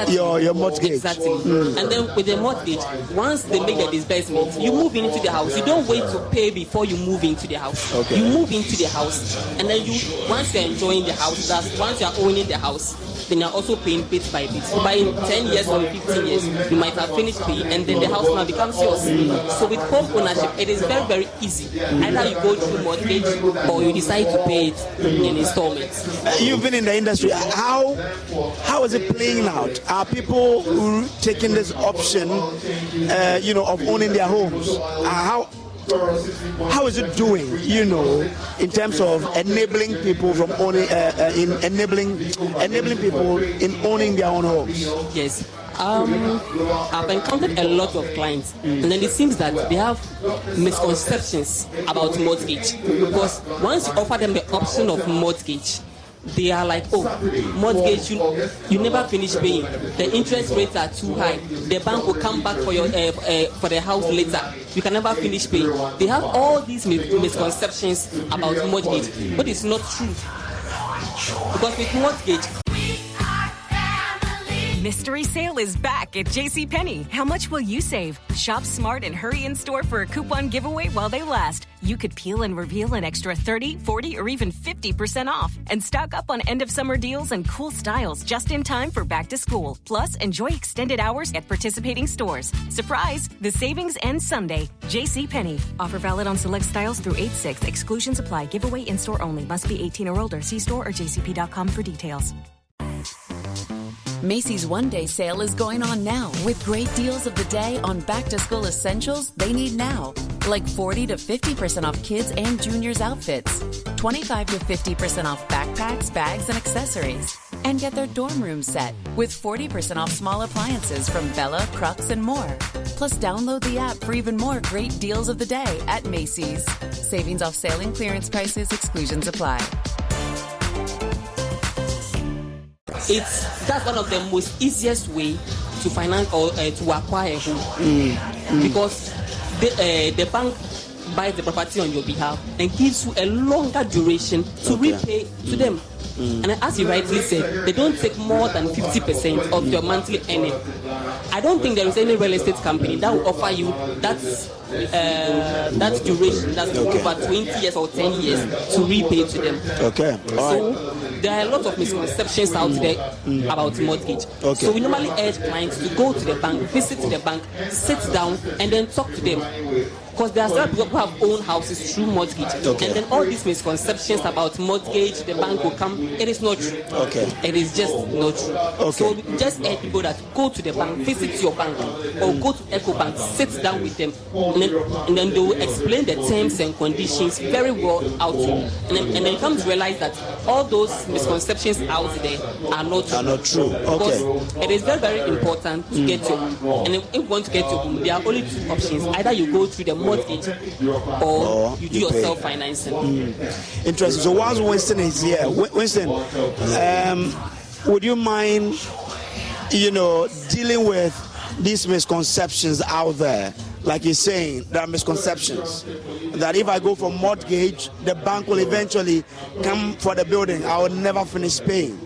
A: your mortgage.
M: Exactly. And then with the mortgage, once they make the disbursement, you move into the house. You don't wait to pay before you move into the house.
A: Okay.
M: You move into the house, and then once you're enjoying the house, once you're owning the house, then you're also paying bit by bit. By 10 years or 15 years, you might have finished paying, and then the house now becomes yours. So with home ownership, it is very, very easy. Either you go through mortgage or you decide to pay it in installments.
A: You've been in the industry. How is it playing out? Are people taking this option, of owning their homes? How is it doing, in terms of enabling people from owning, enabling people in owning their own homes?
M: Yes. I've encountered a lot of clients, and then it seems that they have misconceptions about mortgage. Because once you offer them the option of mortgage, they are like, mortgage, you never finish paying. The interest rates are too high. The bank will come back for your for the house later. You can never finish paying. They have all these misconceptions about mortgage, but it's not true. Because with mortgage,
N: Mystery sale is back at JCPenney. How much will you save? Shop smart and hurry in store for a coupon giveaway while they last. You could peel and reveal an extra 30, 40, or even 50% off. And stock up on end-of-summer deals and cool styles just in time for back to school. Plus, enjoy extended hours at participating stores. Surprise! The savings ends Sunday. JCPenney. Offer valid on select styles through 8/6. Exclusions apply. Giveaway in-store only. Must be 18 or older. See store or jcp.com for details.
O: Macy's one-day sale is going on now with great deals of the day on back-to-school essentials they need now, like 40 to 50% off kids and juniors outfits, 25 to 50% off backpacks, bags, and accessories. And get their dorm room set with 40% off small appliances from Bella, Crux, and more. Plus, download the app for even more great deals of the day at Macy's. Savings off sale and clearance prices. Exclusions apply.
M: That's one of the most easiest way to finance or to acquire a home because the bank buys the property on your behalf and gives you a longer duration to repay to them. And as you rightly said, they don't take more than 50% of your monthly earning. I don't think there is any real estate company that will offer you that duration, that's over 20 years or 10 years to repay to them.
A: Okay.
M: So there are a lot of misconceptions out there about mortgage. So we normally urge clients to go to the bank, visit the bank, sit down, and then talk to them. Because there are some people who have owned houses through mortgage. And then all these misconceptions about mortgage, the bank will come, it is not true. It is just not true. So we just urge people that go to the bank, visit your bank, or go to Ecobank, sit down with them, and then they will explain the terms and conditions very well out to you. And then come to realize that all those misconceptions out there are not true. Because it is very, very important to get your home. And if you want to get your home, there are only two options. Either you go through the mortgage, or you do your self-financing.
A: Interesting. So whilst Winston is here, Winston, would you mind, dealing with these misconceptions out there? Like you're saying, there are misconceptions that if I go for mortgage, the bank will eventually come for the building. I will never finish paying.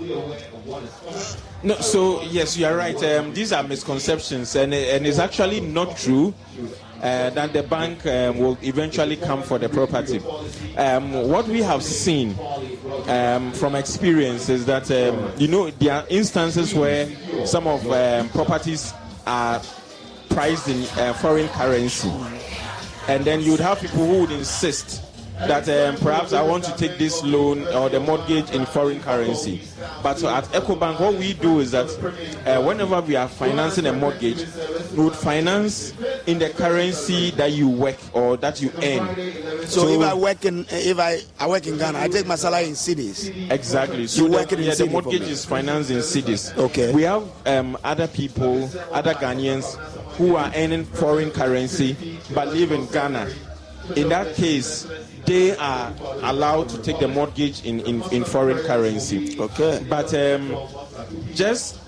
L: No, so yes, you are right. These are misconceptions, and it's actually not true that the bank will eventually come for the property. What we have seen from experience is that there are instances where some of properties are priced in foreign currency, and then you'd have people who would insist that perhaps I want to take this loan or the mortgage in foreign currency. But at Ecobank, what we do is that whenever we are financing a mortgage, we would finance in the currency that you work or that you earn.
A: So if I work in Ghana, I take my salary in cedis.
L: Exactly. So the mortgage is financed in cedis.
A: Okay.
L: We have other people, other Ghanaians who are earning foreign currency but live in Ghana. In that case, they are allowed to take the mortgage in foreign currency.
A: Okay.
L: But just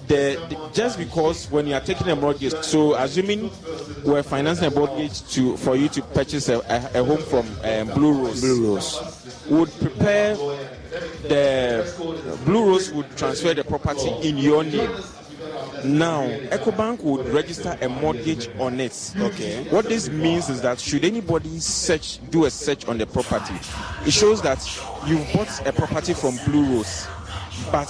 L: because when you are taking a mortgage, so assuming we're financing a mortgage for you to purchase a home from Blue Rose, would prepare the Blue Rose would transfer the property in your name. Now, Ecobank would register a mortgage on it.
A: Okay.
L: What this means is that should anybody do a search on the property, it shows that you bought a property from Blue Rose, but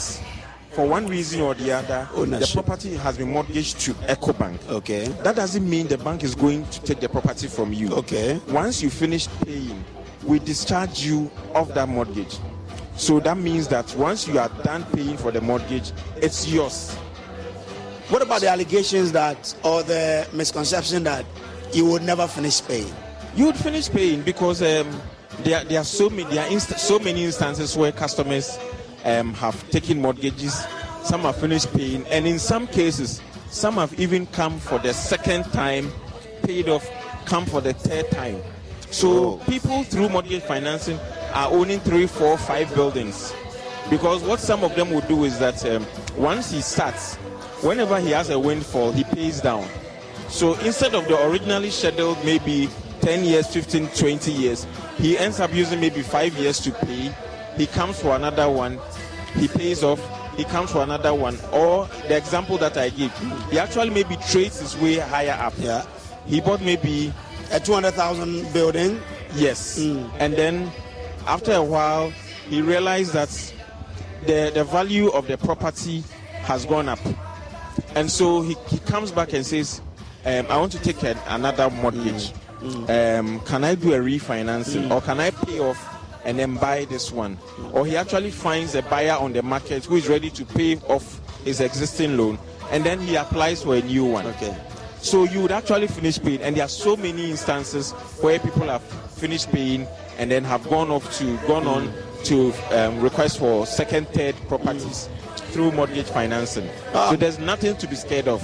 L: for one reason or the other, the property has been mortgaged to Ecobank.
A: Okay.
L: That doesn't mean the bank is going to take the property from you.
A: Okay.
L: Once you finish paying, we discharge you of that mortgage. So that means that once you are done paying for the mortgage, it's yours.
A: What about the allegations or the misconception that you would never finish paying?
L: You would finish paying because there are so many instances where customers have taken mortgages. Some have finished paying, and in some cases, some have even come for the second time, paid off, come for the third time. So people through mortgage financing are owning 3, 4, 5 buildings, because what some of them would do is that once he starts, whenever he has a windfall, he pays down. So instead of the originally scheduled maybe 10 years, 15, 20 years, he ends up using maybe 5 years to pay. He comes for another one, he pays off, he comes for another one. Or the example that I gave, he actually maybe trades his way higher up.
A: Yeah.
L: He bought maybe
A: a 200,000 building.
L: Yes. And then after a while, he realized that the value of the property has gone up. And so he comes back and says, I want to take another mortgage. Can I do a refinancing? Or can I pay off and then buy this one? Or he actually finds a buyer on the market who is ready to pay off his existing loan, and then he applies for a new one.
A: Okay.
L: So you would actually finish paying. And there are so many instances where people have finished paying and then have gone on to request for second, third properties through mortgage financing. So there's nothing to be scared of.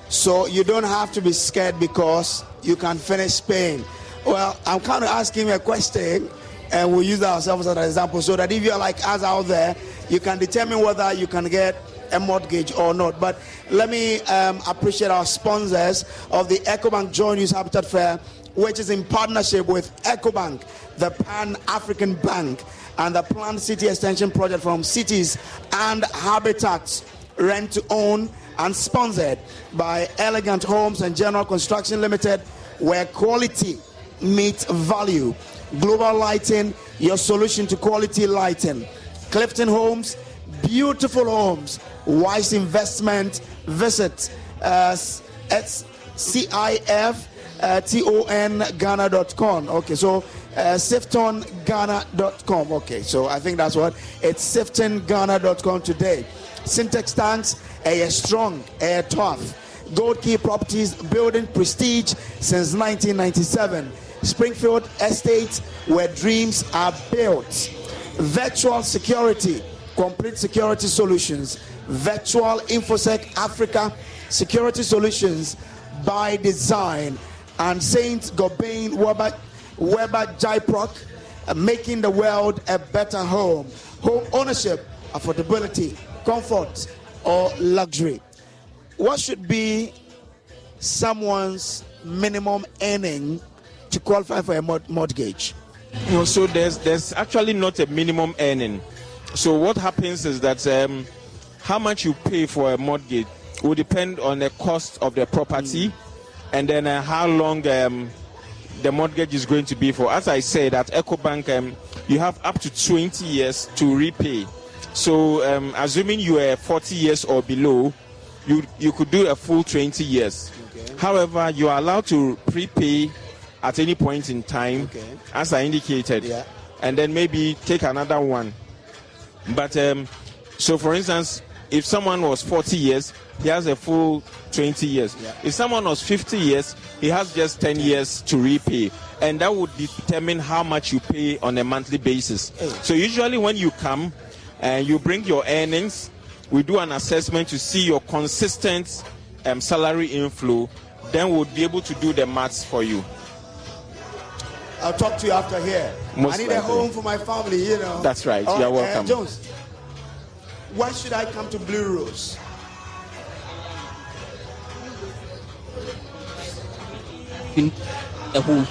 A: So you don't have to be scared because you can finish paying. Well, I'm kind of asking you a question, and we'll use ourselves as an example, so that if you're like us out there, you can determine whether you can get a mortgage or not. But let me appreciate our sponsors of the Ecobank JoyNews Habitat Fair, which is in partnership with Ecobank, the Pan-African Bank, and the Planned City Extension Project from Cities and Habitats, rent to own, and sponsored by Elegant Homes and General Construction Limited, where quality meets value. Global Lighting, your solution to quality lighting. Clifton Homes, beautiful homes, wise investment. Visit CIFTONGhana.com. Okay, so SiftonGhana.com. Okay, so I think that's what it's, SiftonGhana.com today. Syntax tanks, air strong, air tough. Gold Key Properties, building prestige since 1997. Springfield Estate, where dreams are built. Virtual security, complete security solutions. Virtual InfoSec Africa, security solutions by design. and Saint Gobain Weber Jaiprok, making the world a better home. Home ownership, affordability, comfort, or luxury. What should be someone's minimum earning to qualify for a mortgage?
L: So there's actually not a minimum earning. So what happens is that how much you pay for a mortgage will depend on the cost of the property and then how long the mortgage is going to be for. As I said, at Ecobank, you have up to 20 years to repay. So assuming you are 40 years or below, you could do a full 20 years. Okay. However, you are allowed to prepay at any point in time, as I indicated, and then maybe take another one. But so for instance, if someone was 40 years, he has a full 20 years. If someone was 50 years, he has just 10 years to repay. And that would determine how much you pay on a monthly basis. So usually when you come and you bring your earnings, we do an assessment to see your consistent salary inflow. Then we'll be able to do the maths for you.
A: I'll talk to you after here. I need a home for my family, you know.
L: That's right. You're welcome.
A: Jones, why should I come to Blue Rose?
M: A home.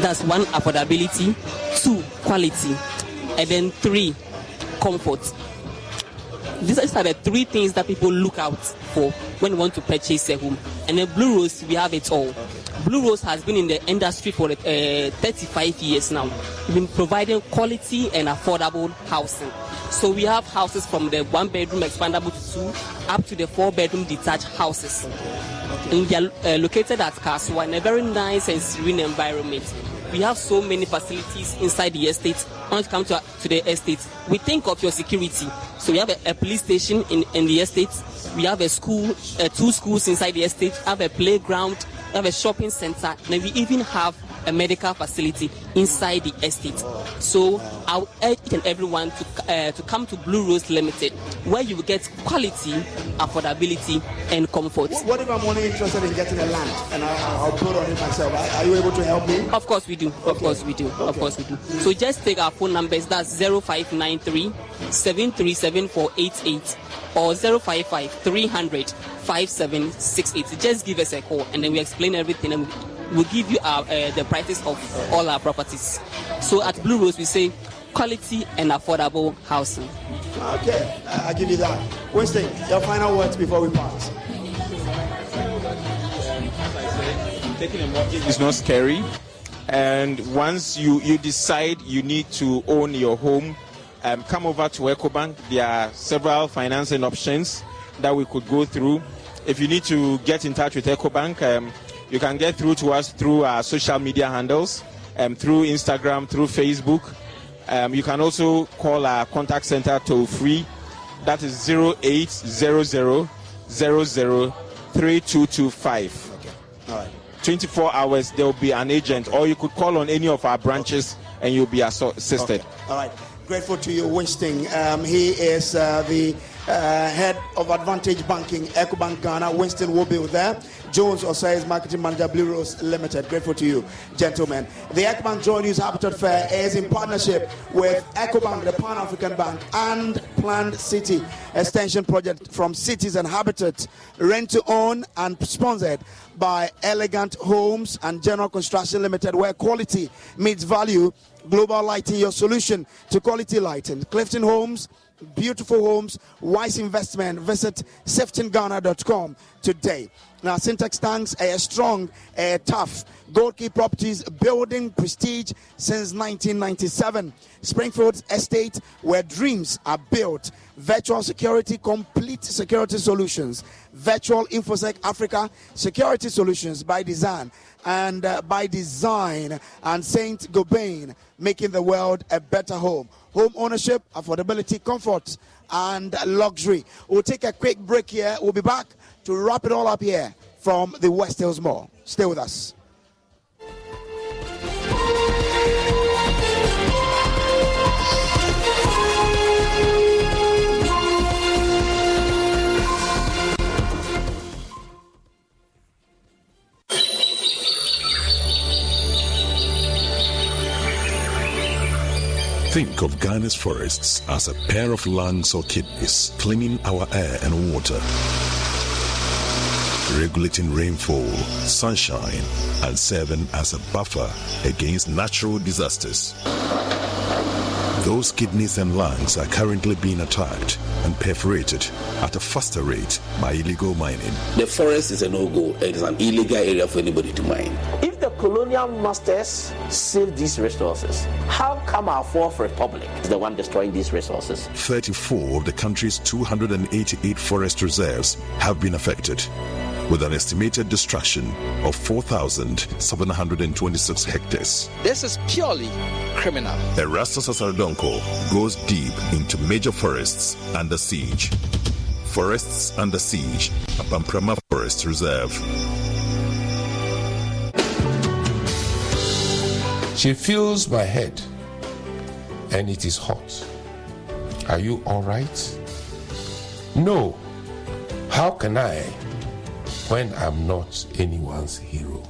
M: That's 1, affordability, 2, quality, and then 3, comfort. These are the 3 things that people look out for when they want to purchase a home. And in Blue Rose, we have it all. Blue Rose has been in the industry for 35 years now. We've been providing quality and affordable housing. So we have houses from the 1-bedroom expandable to 2 up to the 4-bedroom detached houses. And they are located at Kaswa in a very nice and serene environment. We have so many facilities inside the estate. When you come to the estate, we think of your security. So we have a police station in the estate. We have a school, 2 schools inside the estate. We have a playground. We have a shopping center. And we even have a medical facility inside the estate. So I would urge each and everyone to come to Blue Rose Limited, where you will get quality, affordability, and comfort.
A: What if I'm only interested in getting a land and I'll build on it myself? Are you able to help me?
M: Of course we do. Of course we do. Of course we do. So just take our phone numbers. That's 0593 737 488 or 055 300 5768. Just give us a call and then we explain everything and we'll give you the prices of all our properties. So at Blue Rose, we say quality and affordable housing.
A: Okay, I'll give you that. Winston, your final words before we part.
L: Taking a mortgage is not scary. And once you decide you need to own your home, come over to Ecobank. There are several financing options that we could go through. If you need to get in touch with Ecobank, you can get through to us through our social media handles, through Instagram, through Facebook. You can also call our contact center toll free. That is 0800 00 3225.
A: Okay. All right.
L: 24 hours, there will be an agent, or you could call on any of our branches and you'll be assisted.
A: Okay. All right. Grateful to you, Winston. He is the head of Advantage Banking, Ecobank Ghana. Winston will be there. Jones Osei is marketing manager, Blue Rose Limited. Grateful to you, gentlemen. The Ecobank JoyNews Habitat Fair is in partnership with Ecobank, the Pan-African Bank, and Planned City Extension Project from Cities and Habitat, rent to own and sponsored by Elegant Homes and General Construction Limited, where quality meets value. Global Lighting, your solution to quality lighting. Clifton Homes, beautiful homes, wise investment. Visit siftonghana.com today. Now, Syntax Tanks, strong, tough. Gold Key Properties, building prestige since 1997. Springfield Estate, where dreams are built. Virtual security, complete security solutions. Virtual InfoSec Africa, security solutions by design. And and Saint Gobain, making the world a better home. Home ownership, affordability, comfort, and luxury. We'll take a quick break here. We'll be back to wrap it all up here from the West Hills Mall. Stay with us.
G: Think of Ghana's forests as a pair of lungs or kidneys, cleaning our air and water, regulating rainfall, sunshine, and serving as a buffer against natural disasters. Those kidneys and lungs are currently being attacked and perforated at a faster rate by illegal mining.
P: The forest is a no-go. It is an illegal area for anybody to mine. If the colonial masters save these resources, how come our fourth republic is the one destroying these resources?
G: 34 of the country's 288 forest reserves have been affected, with an estimated destruction of 4,726 hectares.
Q: This is purely criminal.
G: Erastus Asardonko goes deep into major forests under siege. Forests under siege, Abamprama Forest Reserve.
R: She feels my head and it is hot. Are you all right? No. How can I when I'm not anyone's hero?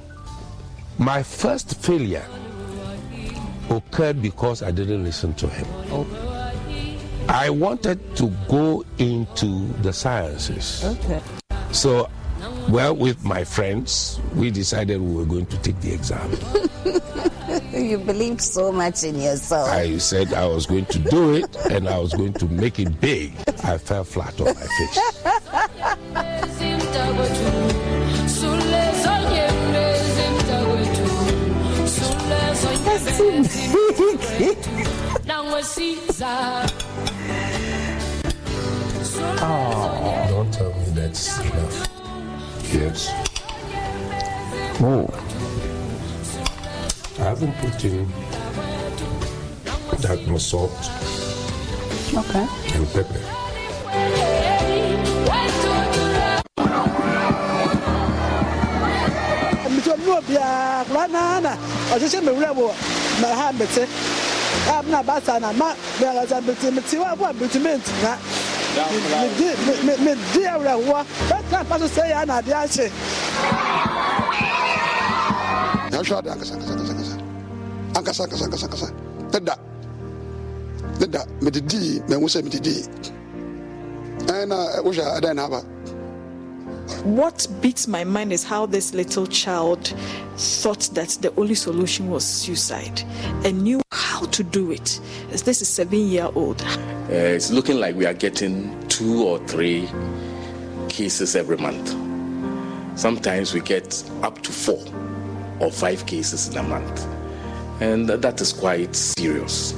R: My first failure occurred because I didn't listen to him. I wanted to go into the sciences.
S: Okay.
R: So, well, with my friends, we decided we were going to take the exam.
S: You believed so much in yourself.
R: I said I was going to do it and I was going to make it big. I fell flat on my face.
S: That's too big.
R: Oh, don't tell me that's enough. Yes. Oh. I haven't put in that much salt.
S: Okay.
R: And pepper.
T: What beats my mind is how this little child thought that the only solution was suicide and knew how to do it. This is 7-year-old.
P: It's looking like we are getting 2 or 3 cases every month. Sometimes we get up to 4 or 5 cases in a month. And that is quite serious.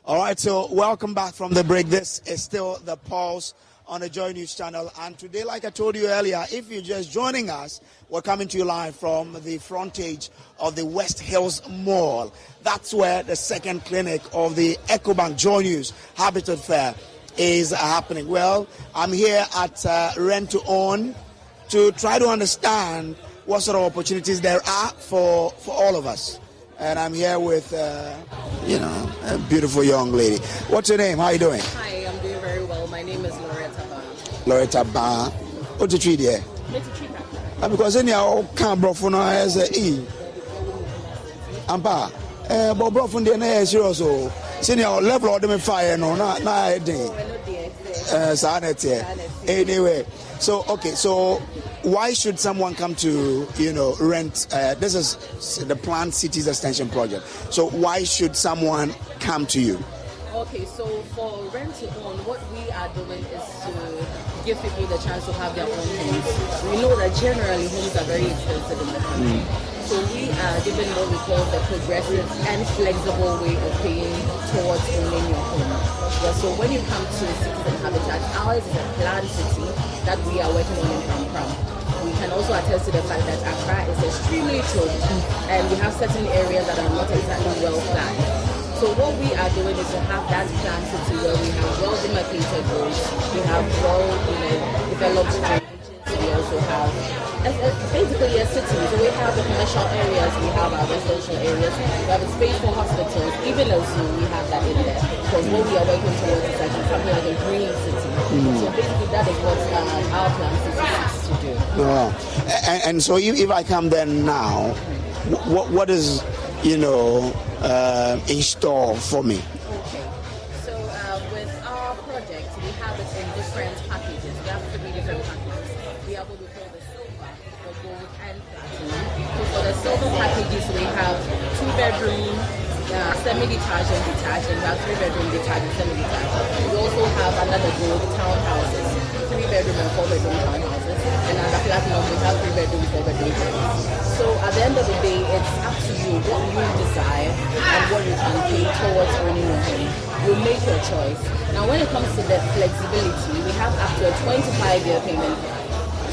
A: All right, so welcome back from the break. This is still the Pulse on the Joy News channel. And today, like I told you earlier, if you're just joining us, we're coming to you live from the frontage of the West Hills Mall. That's where the second clinic of the Ecobank JoyNews Habitat Fair is happening. Well, I'm here at Rent to Own to try to understand what sort of opportunities there are for all of us. And I'm here with, a beautiful young lady. What's your name? How are you doing?
U: Hi, I'm doing very well. My name is Loretta Ba.
A: Loretta Ba. What's your tree there? Because any can't bro for now as a E. Ampa. But bro from the serious. So, senior level of them fire, no, not anything. Sanity. Anyway, so, okay, so. Why should someone come to, rent? This is the Planned Cities Extension Project. So why should someone come to you?
U: Okay, so for Rent to Own, what we are doing is to give people the chance to have their own homes. We know that generally homes are very expensive in the country. So we are giving what we call the progressive and flexible way of paying towards owning your home. Yeah, so when you come to Cities and Habitat, ours is a planned city that we are working on in Pram. We can also attest to the fact that Accra is extremely chilled and we have certain areas that are not exactly well planned. So what we are doing is to have that planned city where we have well demarcated roads, we have well developed drainages, we also also have basically a city. So we have the commercial areas, we have our residential areas, we have a space for hospitals, even a zoo, we have that in there. Because what we are working towards is actually something like a green city. So basically that is what our plan is to do.
A: Oh. And so if I come there now, what is, in store for me?
U: Okay. So with our project, we have it in different packages. We have 3 different packages. We have what we call the silver, the gold, and platinum. So for the silver packages, we have 2-bedroom, semi-detached and detached, and we have 3-bedroom detached and semi-detached. We also have under the gold townhouses, 3-bedroom and 4-bedroom townhouses, and under platinum we have 3-bedroom, 4-bedroom houses. So at the end of the day, it's up to you what you desire and what you can pay towards owning your home. You make your choice. Now when it comes to the flexibility, we have up to a 25-year payment.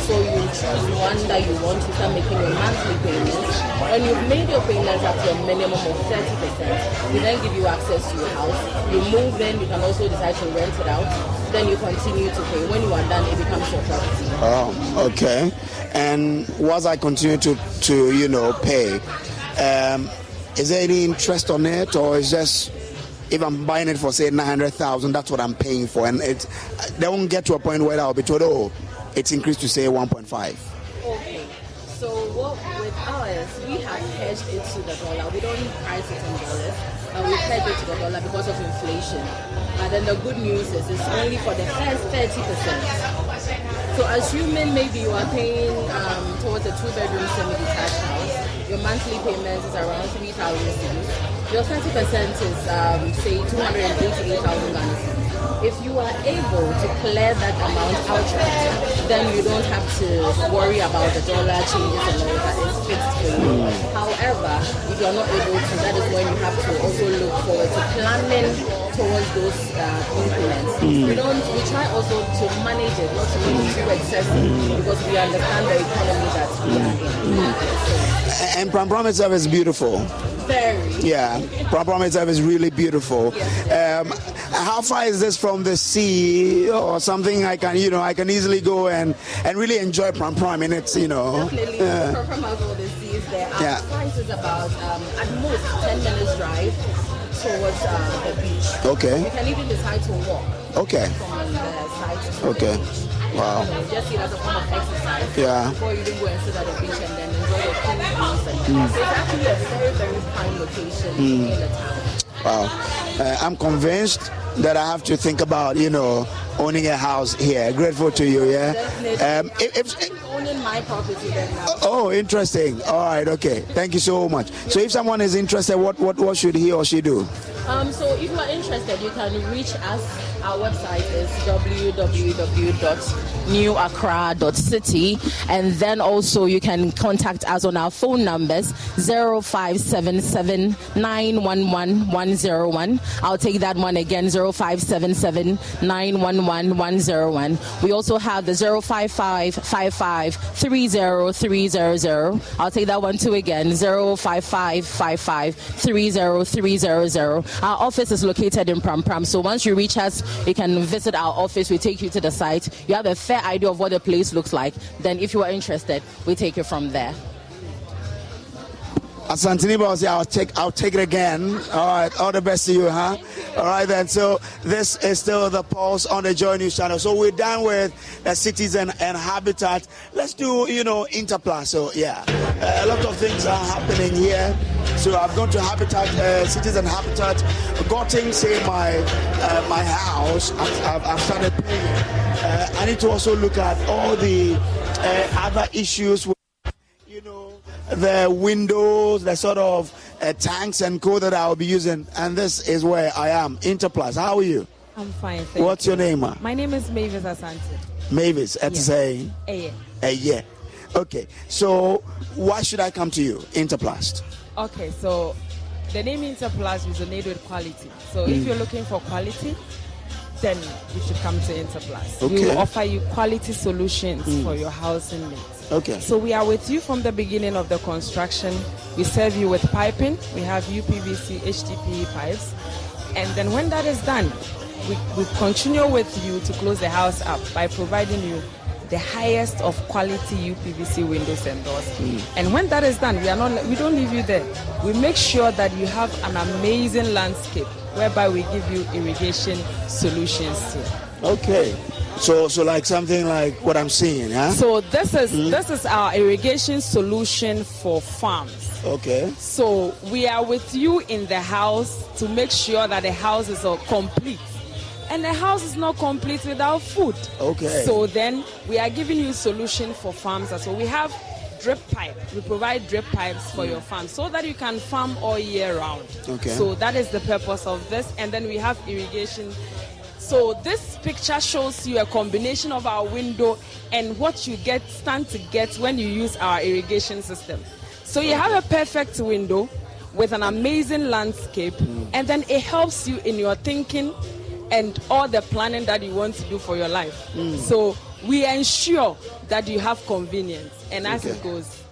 U: So you choose one that you want to start making your monthly payments. When you've made your payments up to a minimum of 30%, we then give you access to your house. You move in, you can also decide to rent it out. Then you continue to pay. When you are done, it becomes your property.
A: Oh, okay. And once I continue to pay, is there any interest on it, or is just if I'm buying it for say 900,000, that's what I'm paying for, and they won't get to a point where I'll be told, oh, it's increased to say 1.5.
U: Okay. So with ours, we have hedged it to the dollar. We don't price it in dollars. We hedge it to the dollar because of inflation. And then the good news is it's only for the first 30%. So assuming maybe you are paying towards a 2-bedroom semi-detached house, your monthly payment is around 3,000 cedis. Your 30% is say 288,000 Ghana cedis. If you are able to clear that amount outright, then you don't have to worry about the dollar changes and all that. It's fixed for you. However, if you're not able to, that is when you have to also look forward to planning towards those increments. We try also to manage it, not to make it too excessive, because we understand the economy that we are in.
A: And Pram itself is beautiful.
U: Very.
A: Yeah, Pram itself is really beautiful. How far is this from the sea or something? I can easily go and really enjoy Pram. I mean, it's
U: definitely from the sea is there. Our price is about at most 10 minutes drive towards the beach.
A: Okay.
U: You can even decide to walk.
A: Okay.
U: From the site to
A: okay.
U: the beach.
A: Wow.
U: Just see it as a form of exercise.
A: Yeah.
U: Before you then go and sit at the beach and then enjoy the cool breeze. So it's actually a very, very prime location in the town.
A: Wow. I'm convinced that I have to think about, owning a house here. Grateful to you, yeah?
U: Definitely. If owning my property then now.
A: Oh, interesting. All right, okay. Thank you so much. So if someone is interested, what should he or she do?
U: So if you are interested, you can reach us. Our website is www.newaccra.city, and then also you can contact us on our phone numbers 0577 911 101. I'll take that one again, 0577 911 101. We also have the 055 55 30300. I'll take that one too again, 055 55 30300. Our office is located in Pram. So once you reach us, you can visit our office. We take you to the site. You have a fair idea of what the place looks like. Then if you are interested, we take you from there.
A: Asantini Boss, I'll take it again. All right, all the best to you, huh? All right then. So this is still the Pulse on the JoyNews channel. So we're done with Citizen and Habitat. Let's do Interplus. So yeah, a lot of things are happening here. So I've gone to Habitat, Citizen Habitat, gotten say my house. I've started paying. I need to also look at all the other issues with, the windows, the sort of tanks and code that I'll be using. And this is where I am, Interplus. How are you?
B: I'm fine,
A: What's your name, ma?
B: My name is Mavis Asante.
A: Mavis, say? Yeah. Okay, so why should I come to you, Interplus?
B: Okay, so the name Interplus resonates with quality. So if you're looking for quality, then you should come to Interplus.
A: Okay.
B: We will offer you quality solutions for your housing needs.
A: Okay.
B: So we are with you from the beginning of the construction. We serve you with piping. We have UPVC, HDPE pipes. And then when that is done, we continue with you to close the house up by providing you the highest of quality UPVC windows and doors. And when that is done, we don't leave you there. We make sure that you have an amazing landscape whereby we give you irrigation solutions too.
A: Okay. So like something like what I'm seeing, huh?
B: So this is our irrigation solution for farms.
A: Okay.
B: So we are with you in the house to make sure that the house is all complete. And the house is not complete without food.
A: Okay.
B: So then we are giving you solution for farms as well. We have drip pipe. We provide drip pipes for your farm so that you can farm all year round.
A: Okay.
B: So that is the purpose of this. And then we have irrigation. So this picture shows you a combination of our window and what you stand to get when you use our irrigation system. So you have a perfect window with an amazing landscape, and then it helps you in your thinking and all the planning that you want to do for your life. So we ensure that you have convenience, and as it goes,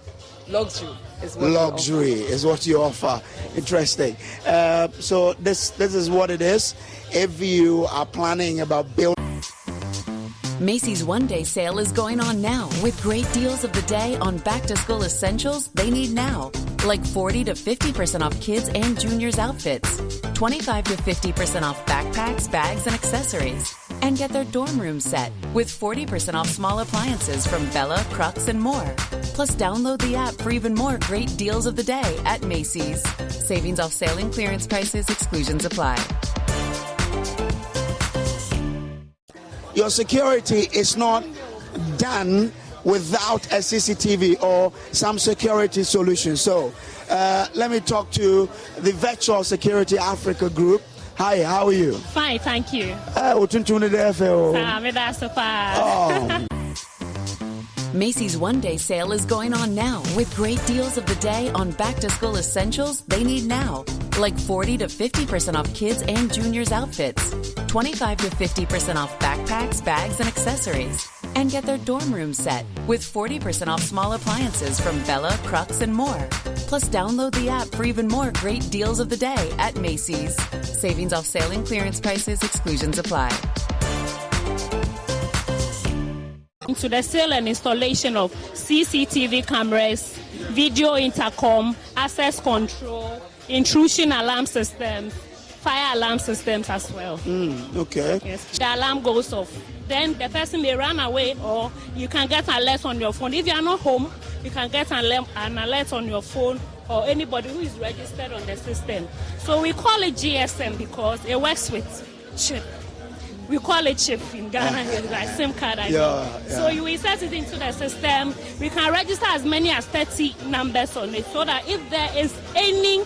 B: luxury is what you offer. Interesting. So this is what it is. If you are planning about building.
O: Macy's one-day sale is going on now with great deals of the day on back-to-school essentials they need now, like 40 to 50% off kids and juniors outfits, 25 to 50% off backpacks, bags, and accessories. And get their dorm room set with 40% off small appliances from Bella, Crux, and more. Plus, download the app for even more great deals of the day at Macy's. Savings off sale and clearance prices, exclusions apply.
A: Your security is not done without a CCTV or some security solution. So let me talk to the Virtual Security Africa Group. Hi, how are you?
C: Fine, thank you.
O: Macy's one-day sale is going on now with great deals of the day on back-to-school essentials they need now, like 40 to 50% off kids and juniors outfits, 25 to 50% off backpacks, bags, and accessories. And get their dorm room set with 40% off small appliances from Bella, Crux, and more. Plus, download the app for even more great deals of the day at Macy's. Savings off sale and clearance prices, exclusions apply.
C: To the sale and installation of CCTV cameras, video intercom, access control, intrusion alarm systems, fire alarm systems as well.
A: Okay.
C: Yes. The alarm goes off. Then the person may run away, or you can get an alert on your phone. If you are not home, you can get an alert on your phone or anybody who is registered on the system. So we call it GSM because it works with chip. We call it chip in Ghana, like SIM card. So you insert it into the system. We can register as many as 30 numbers on it so that if there is any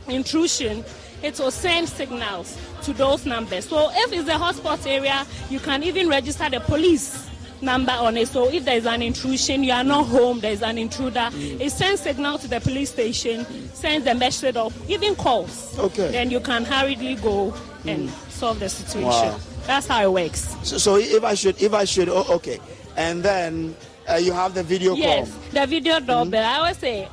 C: intrusion, it will send signals to those numbers. So if it's a hotspot area, you can even register the police number on it. So if there is an intrusion, you are not home, there is an intruder, it sends signal to the police station, sends the message of even calls.
A: Okay.
C: Then you can hurriedly go and solve the situation.
A: Wow.
C: That's how it works.
A: So if I should, okay. And then you have the video call.
C: Yes, the video doorbell. I always say,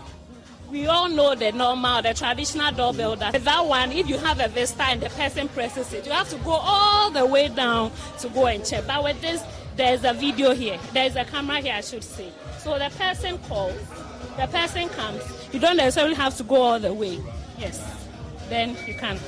C: we all know the traditional doorbell. That one, if you have a visitor and the person presses it, you have to go all the way down to go and check. But with this, there's a video here. There's a camera here, I should say. So the person calls, the person comes. You don't necessarily have to go all the way. Yes. Then you can.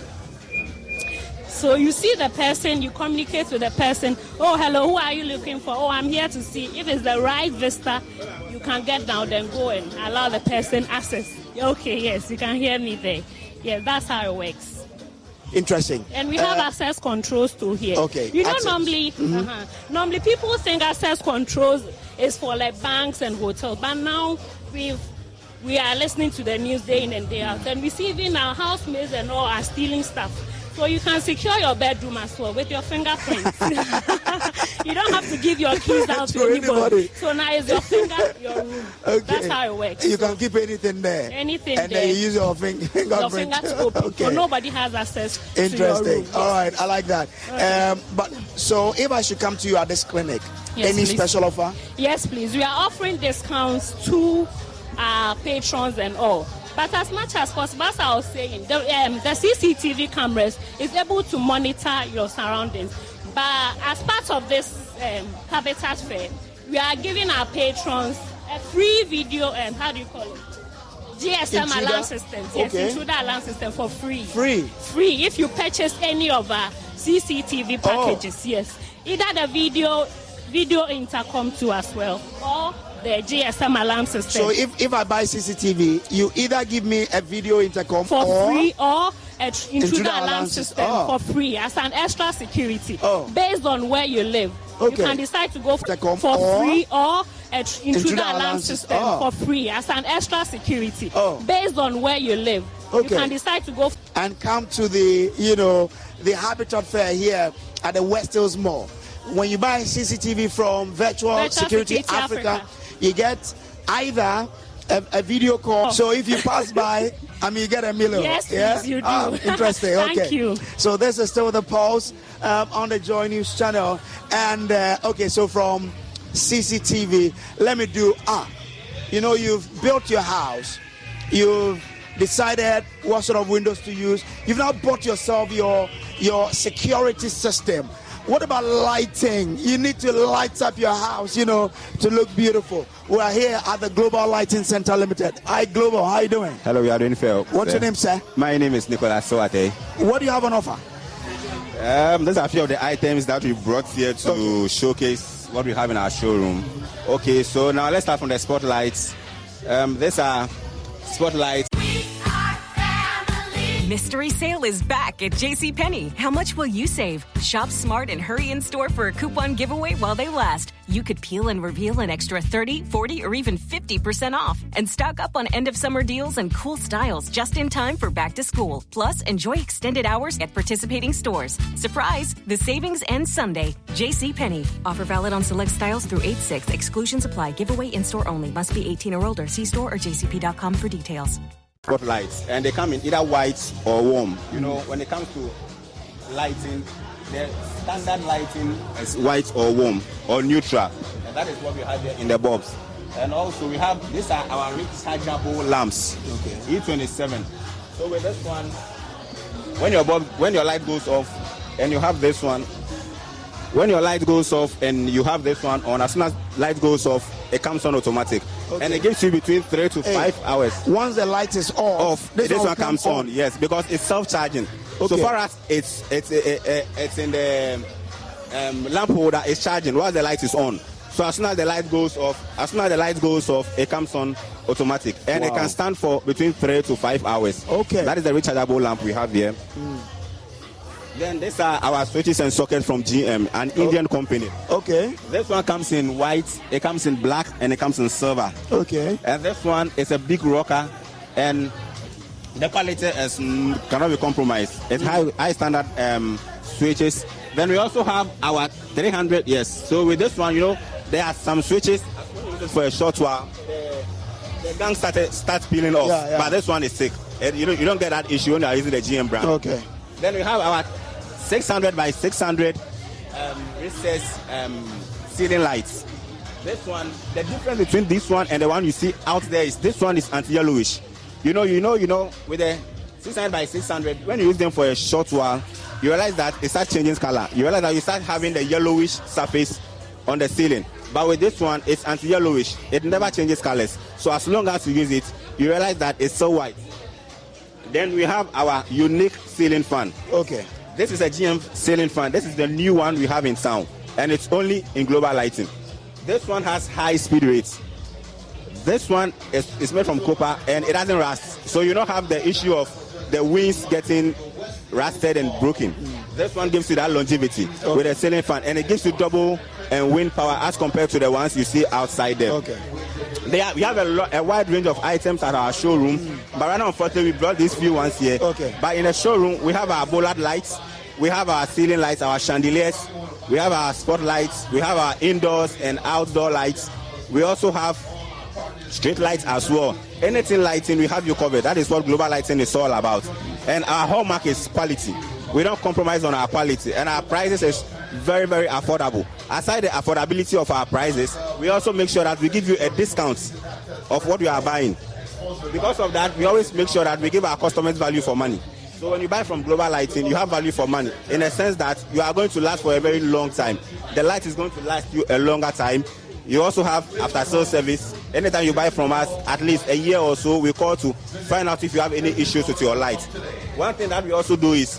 C: So you see the person, you communicate with the person. Oh, hello, who are you looking for? Oh, I'm here to see. If it's the right visitor, you can get down, then go and allow the person access. Okay, yes, you can hear me there. Yeah, that's how it works.
A: Interesting.
C: And we have access controls too here.
A: Okay.
C: You know, normally people think access controls is for like banks and hotels, but now we are listening to the news day in and day out, and we see even our housemates and all are stealing stuff. So you can secure your bedroom as well with your fingerprints. You don't have to give your keys out to anybody. So now it's your your room. Okay. That's how it works.
A: You can keep anything there.
C: Anything
A: and
C: there.
A: And then you use your fingerprint.
C: Your finger to open.
A: Okay.
C: So nobody has access
A: Interesting.
C: To your room. Yes.
A: All right, I like that.
C: Okay.
A: But so if I should come to you at this clinic,
C: yes,
A: any
C: please.
A: special offer?
C: Yes, please. We are offering discounts to our patrons and all. But as much as possible, as I was saying, the CCTV cameras is able to monitor your surroundings. But as part of this Habitat Fair, we are giving our patrons a free video and how do you call it? GSM alarm system. Yes, intruder alarm system for free.
A: Free
C: if you purchase any of our CCTV packages. Yes, either the video intercom too as well, or the GSM alarm system.
A: So if I buy CCTV, you either give me a video intercom
C: for free or an intruder alarm system for free as an extra security based on where you live. You can decide to go for free or an intruder alarm system for free as an extra security based on where you live. You can decide to go
A: and come to the the Habitat Fair here at the West Hills Mall. When you buy CCTV from Virtual Security Africa, you get either a video call. So if you pass by, you get a million.
C: Yes, please, you do.
A: Interesting.
C: Thank you.
A: So this is still the Pulse on the Joy News channel. And so from CCTV, let me do you've built your house, you've decided what sort of windows to use, you've now bought yourself your security system. What about lighting? You need to light up your house, to look beautiful. We are here at the Global Lighting Center Limited. Hi, Global. How are you doing?
D: Hello, we are doing fair.
A: What's your name, sir?
D: My name is Nicholas Soate.
A: What do you have on offer?
D: These are a few of the items that we brought here to showcase what we have in our showroom. Okay, so now let's start from the spotlights. These are spotlights.
N: Mystery sale is back at JCPenney. How much will you save? Shop smart and hurry in store for a coupon giveaway while they last. You could peel and reveal an extra 30, 40, or even 50% off. And stock up on end of summer deals and cool styles just in time for back to school. Plus, enjoy extended hours at participating stores. Surprise! The savings ends Sunday. JCPenney. Offer valid on select styles through 8/6. Exclusions apply. Giveaway in store only. Must be 18 or older. See store or jcp.com for details.
D: Spotlights, and they come in either white or warm. When it comes to lighting, the standard lighting is white or warm or neutral, and that is what we have here in the box. And also we have, these are our rechargeable lamps, E27. So with this one, when your light goes off, and you have this one, when your light goes off and you have this one on, as soon as light goes off, it comes on automatic. And it gives you between 3 to 5 hours.
A: Once the light is off,
D: this one comes on. Yes, because it's self-charging. So far as it's in the lamp holder, it's charging while the light is on. So as soon as the light goes off, it comes on automatic, and it can stand for between 3 to 5 hours. That is the rechargeable lamp we have here. Then these are our switches and sockets from GM, an Indian company. This one comes in white, it comes in black, and it comes in silver. And this one is a big rocker, and the quality is cannot be compromised. It's high standard switches. Then we also have our 300. So with this one, there are some switches for a short while. The gang starts peeling off, but this one is thick. You don't get that issue when you are using the GM brand. Then we have our 600 by 600 recessed ceiling lights. This one, the difference between this one and the one you see out there is this one is anti-yellowish. With the 600 by 600, when you use them for a short while, you realize that it starts changing color. You realize that you start having the yellowish surface on the ceiling. But with this one, it's anti-yellowish. It never changes colors. So as long as you use it, you realize that it's so white. Then we have our unique ceiling fan. This is a GM ceiling fan. This is the new one we have in town, and it's only in Global Lighting. This one has high speed rates. This one is made from copper, and it doesn't rust. So you don't have the issue of the wings getting rusted and broken. This one gives you that longevity with a ceiling fan, and it gives you double wind power as compared to the ones you see outside there. We have a wide range of items at our showroom, but right now, unfortunately, we brought these few ones here. But in the showroom, we have our bollard lights, we have our ceiling lights, our chandeliers, we have our spotlights, we have our indoors and outdoor lights. We also have street lights as well. Anything lighting, we have you covered. That is what Global Lighting is all about. And our hallmark is quality. We don't compromise on our quality, and our prices is very, very affordable. Aside the affordability of our prices, we also make sure that we give you a discount of what you are buying. Because of that, we always make sure that we give our customers value for money. So when you buy from Global Lighting, you have value for money in a sense that you are going to last for a very long time. The light is going to last you a longer time, You also have after sales service. Anytime you buy from us, at least a year or so, we call to find out if you have any issues with your light. One thing that we also do is,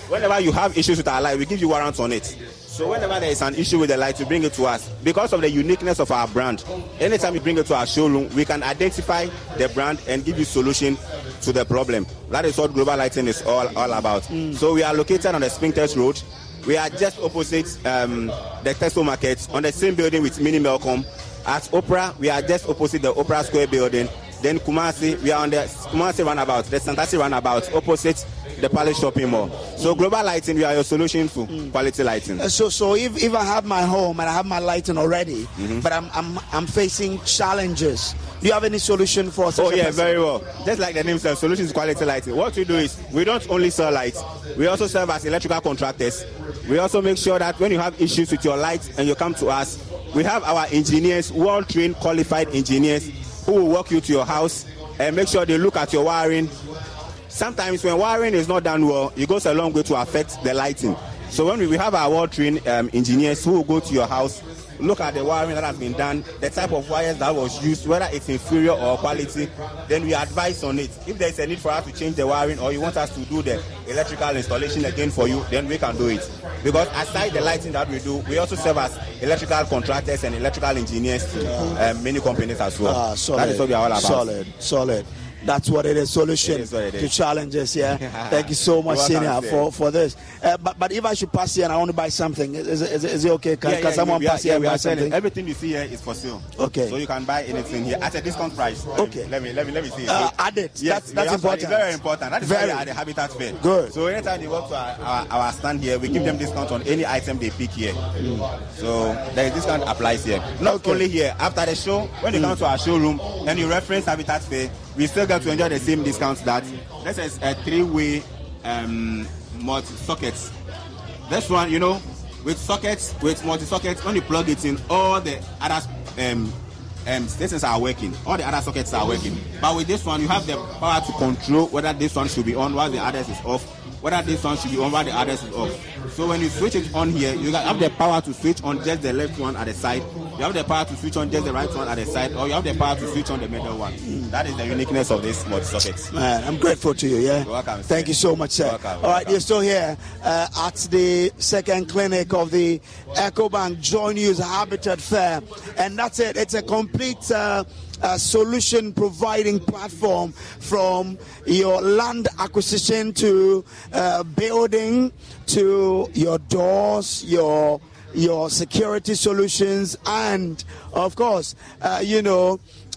D: whenever you have issues with our light, we give you warrants on it. So whenever there is an issue with the light, you bring it to us. Because of the uniqueness of our brand, anytime you bring it to our showroom, we can identify the brand and give you solution to the problem. That is what Global Lighting is all about. So we are located on the Spintex Road. We are just opposite the Tesco Market, on the same building with Mini Melcom. At Opera, we are just opposite the Opera Square building. Then Kumasi, we are on the Kumasi Runabout, the Santasi Runabout, opposite the Palace Shopping Mall. So Global Lighting, we are your solution for quality lighting.
A: So if I have my home and I have my lighting already, but I'm facing challenges, do you have any solution for such a person?
D: Very well. Just like the name says, solutions quality lighting. What we do is, we don't only sell lights, we also serve as electrical contractors. We also make sure that when you have issues with your lights and you come to us, we have our engineers, well-trained, qualified engineers, who will walk you to your house and make sure they look at your wiring. Sometimes when wiring is not done well, it goes a long way to affect the lighting. So when we have our well-trained engineers who will go to your house, look at the wiring that has been done, the type of wires that was used, whether it's inferior or quality, then we advise on it. If there's a need for us to change the wiring or you want us to do the electrical installation again for you, then we can do it. Because aside the lighting that we do, we also serve as electrical contractors and electrical engineers to many companies as well. That is what we are all about.
A: Solid. That's what it is. Solution to challenges. Yeah. Thank you so much, Senior, for this. But if I should pass here and I want to buy something, is it okay? Can someone pass here and buy something?
D: Everything you see here is for sale.
A: Okay.
D: So you can buy anything here at a discount price.
A: Okay.
D: Let me see.
A: Add it. Yes, that's important.
D: It's very important. That is why we are at the Habitat Fair.
A: Good.
D: So anytime they walk to our stand here, we give them discount on any item they pick here. So the discount applies here. Not only here. After the show, when you come to our showroom and you reference Habitat Fair, we still get to enjoy the same discounts. That this is a 3-way multi-sockets. This one, with sockets, with multi-sockets, when you plug it in, all the other stations are working. All the other sockets are working. But with this one, you have the power to control whether this one should be on while the others is off, whether this one should be on while the others is off. So when you switch it on here, you have the power to switch on just the left one at the side. You have the power to switch on just the right one at the side, or you have the power to switch on the middle one. That is the uniqueness of this multi-sockets.
A: Man, I'm grateful to you. Yeah.
D: You're welcome.
A: Thank you so much, sir.
D: Welcome.
A: All right, you're still here at the second clinic of the Ecobank JoyNews Habitat Fair, and that's it. It's a complete solution providing platform from your land acquisition to building to your doors, your security solutions, and of course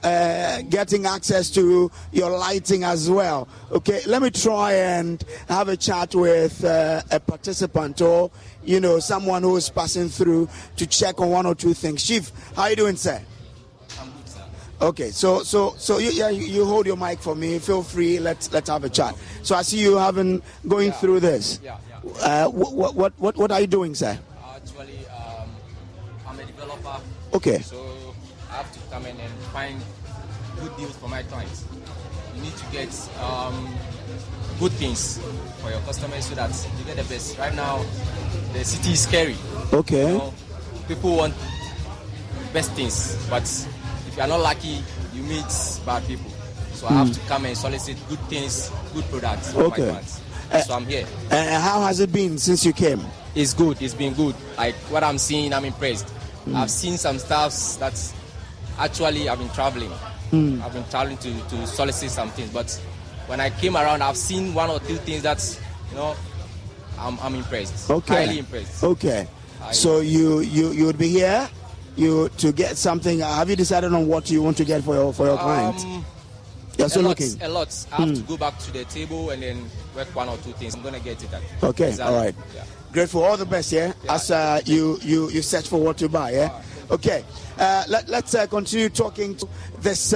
A: getting access to your lighting as well. Okay, let me try and have a chat with a participant or someone who is passing through to check on one or two things. Chief, how are you doing, sir? Okay, so you hold your mic for me. Feel free. Let's have a chat. So I see you going through this. What are you doing, sir?
F: Actually, I'm a developer.
A: Okay.
F: So I have to come in and find good deals for my clients. You need to get good things for your customers so that you get the best. Right now, the city is scary.
A: Okay.
F: People want best things, but if you are not lucky, you meet bad people. So I have to come and solicit good things, good products for my clients. So I'm here.
A: How has it been since you came?
F: It's good. It's been good. Like what I'm seeing, I'm impressed. I've seen some stuff that's actually I've been traveling. I've been traveling to solicit some things. But when I came around, I've seen one or two things that's, I'm impressed.
A: Okay.
F: Highly impressed.
A: Okay. So you would be here to get something. Have you decided on what you want to get for your client? You're still looking?
F: A lot. I have to go back to the table and then work one or two things. I'm going to get it.
A: Okay,
F: exactly.
A: All right.
F: Yeah.
A: Grateful. All the best, yeah? As you search for what to buy, yeah? Okay. Let's continue talking to this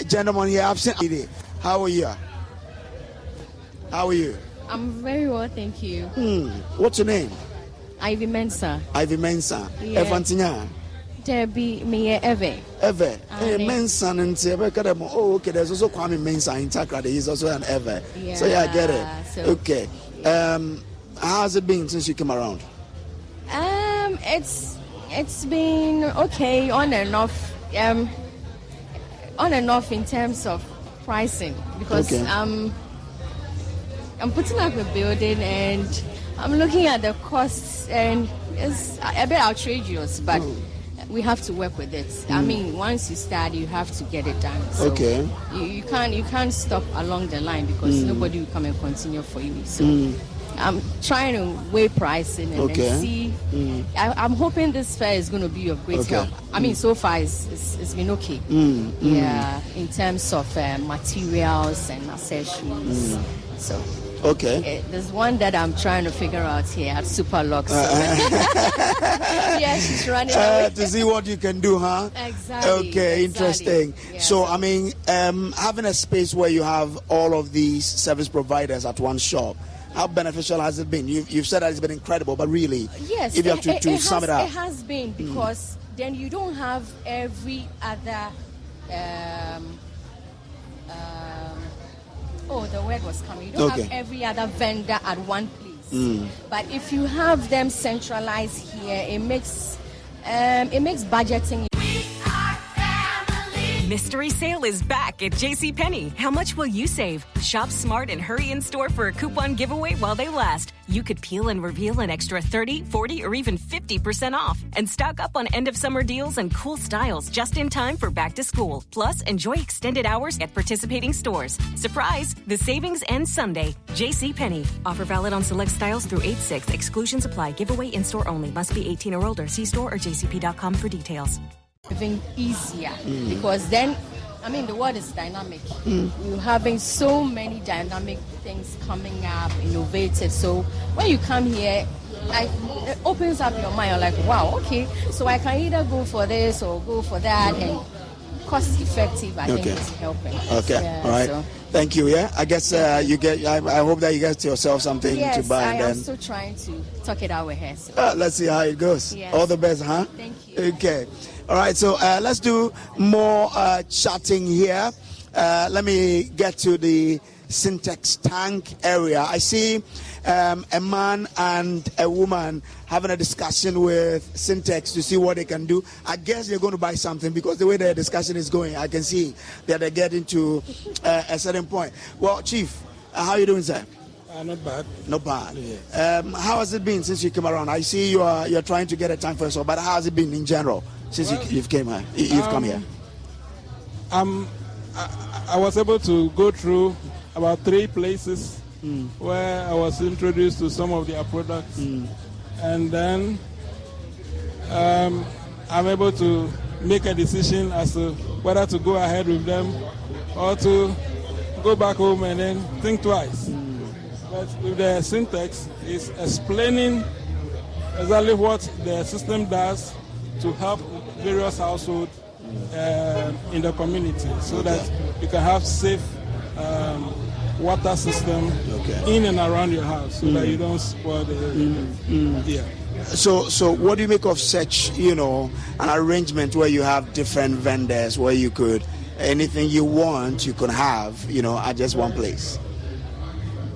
A: gentleman here. I've seen you. How are you? How are you?
V: I'm very well, thank you.
A: What's your name?
V: Ivy Mensah.
A: Ivy Mensah.
V: Yeah.
A: Evantinya.
V: Debbie me Eve.
A: Eve. Mensah and Eve. Oh, okay. There's also Kwame Mensah in Takrade. He's also an Eve.
V: Yeah.
A: So yeah, I get it. Okay. How has it been since you came around?
V: It's It's been okay, on and off. On and off in terms of pricing, because I'm putting up a building and I'm looking at the costs, and it's a bit outrageous, but we have to work with it. I mean, once you start, you have to get it done. So you can't stop along the line, because nobody will come and continue for you. So I'm trying to weigh pricing and then see. I'm hoping this fair is going to be of great help. I mean, so far it's been okay. Yeah, in terms of materials and accessories. So. There's one that I'm trying to figure out here at Superlux. Yeah, she's running away.
A: To see what you can do, huh?
V: Exactly.
A: Okay, interesting.
V: Yeah,
A: so, I mean, having a space where you have all of these service providers at one shop, how beneficial has it been? You've said that it's been incredible, but really,
V: yes,
A: if you have to sum it up.
V: It has been, because then you don't have every other... the word was coming. You don't have every other vendor at one place. But if you have them centralized here, it makes budgeting.
N: Mystery sale is back at JCPenney. How much will you save? Shop smart and hurry in store for a coupon giveaway while they last. You could peel and reveal an extra 30, 40, or even 50% off. And stock up on end of summer deals and cool styles just in time for back to school. Plus, enjoy extended hours at participating stores. Surprise! The savings ends Sunday. JCPenney. Offer valid on select styles through 8/6. Exclusions apply. Giveaway in store only. Must be 18 or older. See store or jcp.com for details.
V: Living easier, because then, I mean, the world is dynamic. You're having so many dynamic things coming up, innovative. So when you come here, it opens up your mind. You're like, wow, okay, so I can either go for this or go for that, and cost effective. I think it's helping.
A: All right. So. Thank you. Yeah, I guess you get. I hope that you get to yourself something to buy.
V: Yes, I am still trying to talk it out with her. So.
A: Let's see how it goes.
V: Yes.
A: All the best, huh?
V: Thank you.
A: Okay. All right. So let's do more chatting here. Let me get to the Syntex tank area. I see a man and a woman having a discussion with Syntex to see what they can do. I guess they're going to buy something, because the way the discussion is going, I can see that they're getting to a certain point. Well, Chief, how are you doing, sir?
E: Not bad.
A: Not bad. Yes. How has it been since you came around? I see you're trying to get a tank for yourself, but how has it been in general since you've come here?
E: I was able to go through about 3 places where I was introduced to some of their products, and then I'm able to make a decision as to whether to go ahead with them or to go back home and then think twice. But with the Syntex, it's explaining exactly what the system does to help various households in the community, so that you can have safe water system in and around your house, so that you don't spoil the area.
A: So what do you make of such, an arrangement where you have different vendors, where you could, anything you want, you could have, at just one place?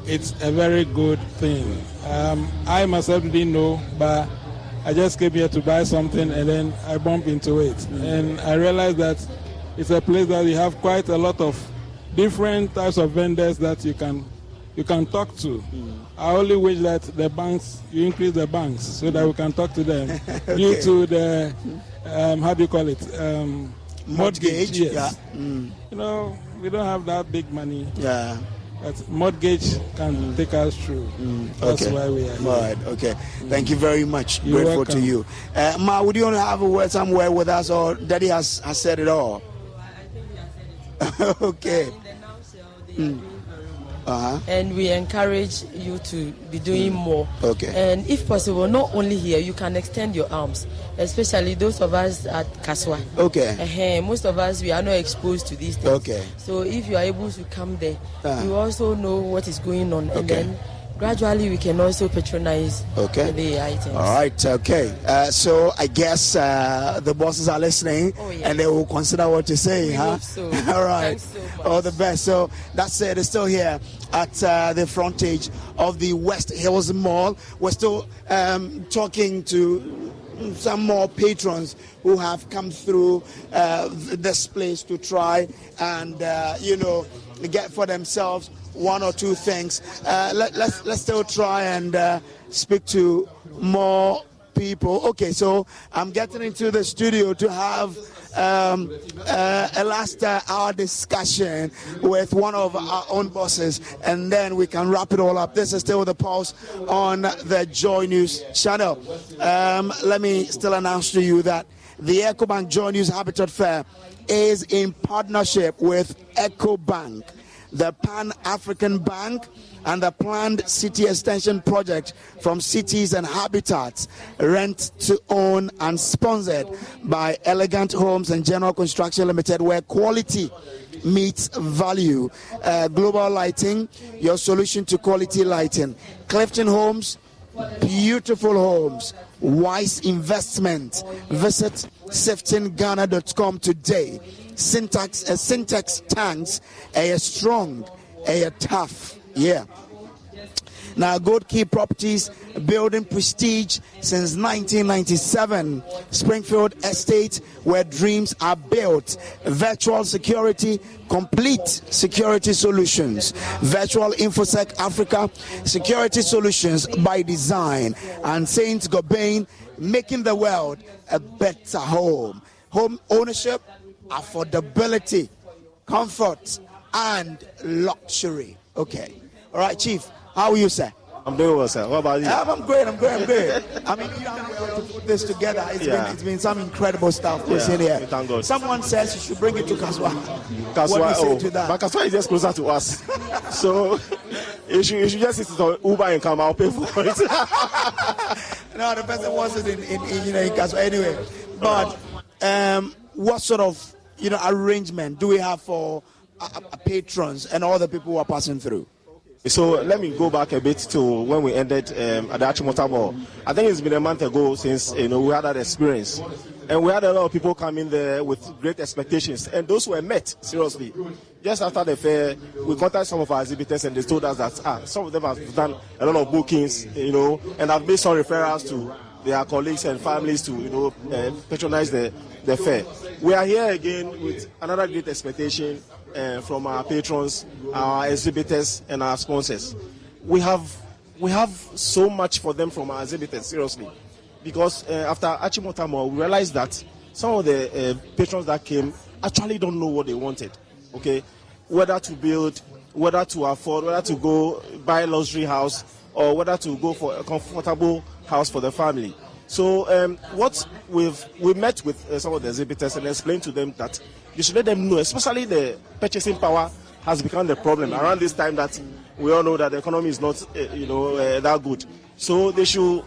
E: It's a very good thing. I myself didn't know, but I just came here to buy something, and then I bump into it. And I realized that it's a place that you have quite a lot of different types of vendors that you can talk to. I only wish that you increase the banks so that we can talk to them. Due to the, how do you call it? Mortgage. Yes.
A: Yeah.
E: We don't have that big money.
A: Yeah.
E: But mortgage can take us through. That's why we are here.
A: All right, okay. Thank you very much.
E: You're
A: Grateful
E: welcome.
A: to you. Ma, would you want to have a word somewhere with us, or Daddy has said it all?
H: I think he has said it all.
A: Okay.
H: And we encourage you to be doing more.
A: Okay.
H: And if possible, not only here, you can extend your arms, especially those of us at Kaswa.
A: Okay.
H: Most of us, we are not exposed to these things.
A: Okay.
H: So if you are able to come there, you also know what is going on. And then gradually we can also patronize the items.
A: All right, okay. So I guess the bosses are listening, and they will consider what you're saying, huh?
H: Hope so.
A: All right.
H: Thanks so much.
A: All the best. So that's it. It's still here at the frontage of the West Hills Mall. We're still talking to some more patrons who have come through this place to try and get for themselves one or two things. Let's still try and speak to more people. Okay, so I'm getting into the studio to have a last hour discussion with one of our own bosses, and then we can wrap it all up. This is still the Pulse on the Joy News channel. Let me still announce to you that the Ecobank Joy News Habitat Fair is in partnership with Ecobank, the Pan-African Bank, and the planned city extension project from Cities and Habitats, rent to own and sponsored by Elegant Homes and General Construction Limited, where quality meets value. Global Lighting, your solution to quality lighting. Clifton Homes, beautiful homes. Wise Investment. Visit siftingghana.com today. Syntax tanks, a strong, a tough. Yeah. Now, Gold Key Properties, building prestige since 1997. Springfield Estate, where dreams are built. Virtual security, complete security solutions. Virtual InfoSec Africa, security solutions by design. And Saint Gobain, making the world a better home. Home ownership, affordability, comfort, and luxury. Okay. All right, Chief. How are you, sir?
I: I'm doing well, sir. What about you?
A: I'm great. I mean, you done well to put this together. It's been some incredible stuff in here.
I: Thank God.
A: Someone says you should bring it to Kaswa.
I: Kaswa,
A: what do you say to that?
I: But Kaswa is just closer to us. So you should just sit on Uber and come. I'll pay for it.
A: No, the person wants it in Kaswa anyway. But what sort of arrangement do we have for patrons and all the people who are passing through?
I: So let me go back a bit to when we ended at the Achimota Mall. I think it's been a month ago since we had that experience, and we had a lot of people come in there with great expectations, and those were met seriously. Just after the fair, we contacted some of our exhibitors, and they told us that some of them have done a lot of bookings, and have made some referrals to their colleagues and families to patronize the fair. We are here again with another great expectation from our patrons, our exhibitors, and our sponsors. We have so much for them from our exhibitors, seriously, because after Achimota Mall, we realized that some of the patrons that came actually don't know what they wanted. Okay, whether to build, whether to afford, whether to go buy a luxury house, or whether to go for a comfortable house for the family. So what we met with some of the exhibitors and explained to them that you should let them know, especially the purchasing power has become the problem around this time that we all know that the economy is not that good. So they should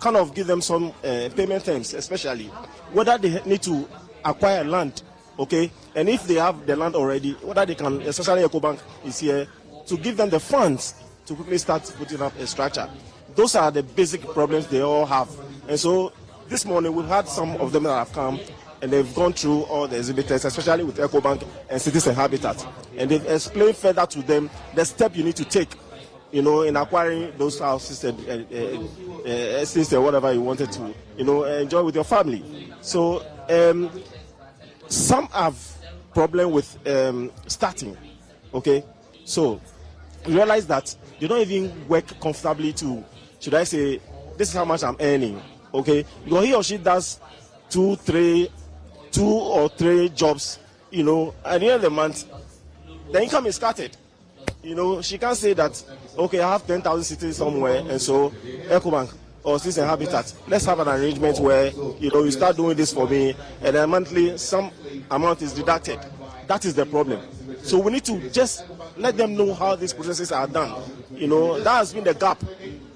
I: kind of give them some payment terms, especially whether they need to acquire land, okay, and if they have the land already, whether they can, especially Ecobank is here to give them the funds to quickly start putting up a structure. Those are the basic problems they all have. And so this morning we've had some of them that have come, and they've gone through all the exhibitors, especially with Ecobank and Cities and Habitat. And they've explained further to them the step you need to take, in acquiring those houses and estates and whatever you wanted to, enjoy with your family. So some have problem with starting, okay? So you realize that you don't even work comfortably to, should I say, this is how much I'm earning, okay? Because he or she does two or three jobs, at the end of the month, the income is scattered. She can't say that, okay, I have 10,000 cities somewhere, and so Ecobank or Cities and Habitat, let's have an arrangement where, you start doing this for me, and then monthly some amount is deducted. That is the problem. So we need to just let them know how these processes are done. That has been the gap.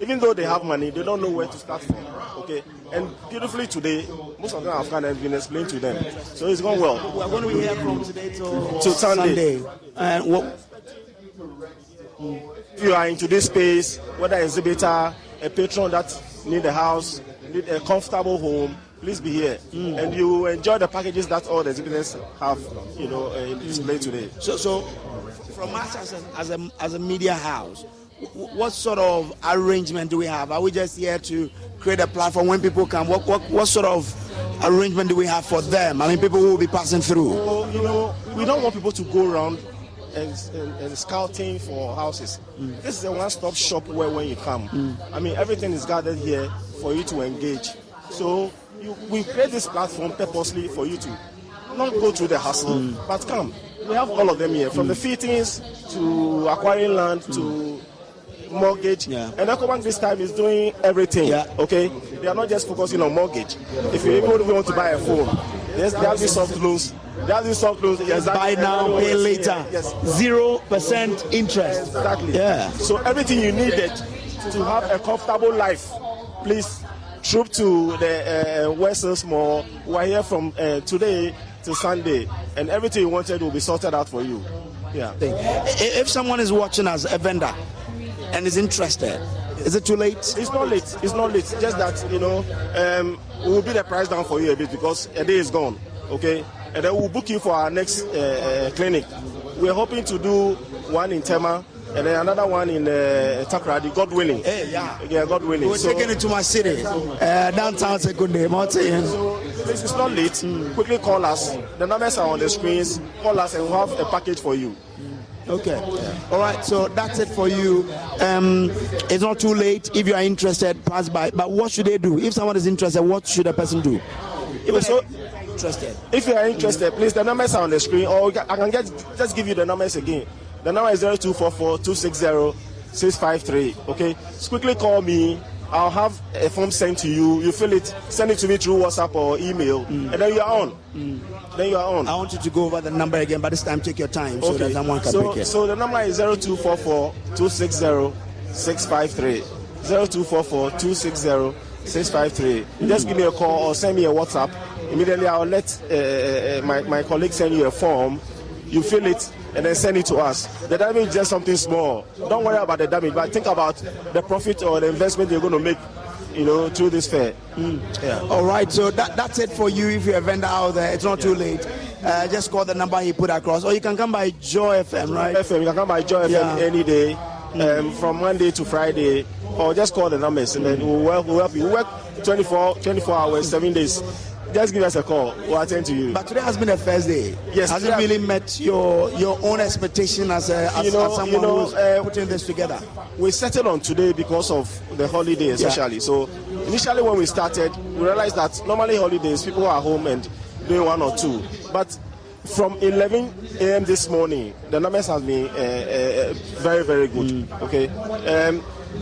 I: Even though they have money, they don't know where to start from. Okay, and beautifully today, most of them have kind of been explained to them. So it's gone well.
A: We're going to be here from today to
I: Sunday.
A: And
I: if you are into this space, whether an exhibitor, a patron that need a house, need a comfortable home, please be here, and you will enjoy the packages that all the exhibitors have, displayed today.
A: So from us as a media house, what sort of arrangement do we have? Are we just here to create a platform when people come? What sort of arrangement do we have for them? I mean, people who will be passing through.
I: Well, we don't want people to go around and scouting for houses. This is a one-stop shop where when you come, I mean, everything is gathered here for you to engage. So we create this platform purposely for you to not go through the hassle, but come. We have all of them here, from the fittings to acquiring land to mortgage. And Ecobank this time is doing everything. Okay, they are not just focusing on mortgage. If you even want to buy a phone, they have these soft loans. They have these soft loans.
A: Buy now, pay later.
I: Yes.
A: 0% interest.
I: Exactly.
A: Yeah.
I: So everything you needed to have a comfortable life, please troop to the West Hills Mall. We are here from today to Sunday, and everything you wanted will be sorted out for you. Yeah.
A: If someone is watching as a vendor and is interested, is it too late?
I: It's not late. It's not late. Just that, we'll beat the price down for you a bit because a day is gone. Okay? And then we'll book you for our next clinic. We're hoping to do one in Tema and then another one in Takrady, God willing. Yeah, God willing.
A: We're taking it to my city, downtown Sekunde Mountain.
I: So this is not late. Quickly call us. The numbers are on the screens. Call us and we'll have a package for you.
A: Okay. All right. So that's it for you. It's not too late. If you are interested, pass by. But what should they do? If someone is interested, what should a person do?
I: If you are interested, please, the numbers are on the screen, or I can just give you the numbers again. The number is 0244-260-653. Okay, just quickly call me. I'll have a form sent to you. You fill it, send it to me through WhatsApp or email, and then you are on. Then you are on.
A: I want you to go over the number again, but this time take your time so that someone can pick it.
I: So the number is 0244-260-653. 0244-260-653. Just give me a call or send me a WhatsApp. Immediately I'll let my colleague send you a form. You fill it and then send it to us. The damage is just something small. Don't worry about the damage, but think about the profit or the investment you're going to make, through this fair. Yeah.
A: All right, so that's it for you. If you're a vendor out there, it's not too late. Just call the number he put across, or you can come by Joy FM, right?
I: FM, you can come by Joy FM any day, from Monday to Friday, or just call the numbers and then we'll help you. We work 24 hours, 7 days. Just give us a call. We'll attend to you.
A: But today has been a first day.
I: Yes.
A: Has it really met your own expectation as someone who's putting this together?
I: We settled on today because of the holiday especially. Yeah. So initially when we started, we realized that normally holidays, people are home and doing one or two. But from 11 a.m. this morning, the numbers have been very, very good. Okay.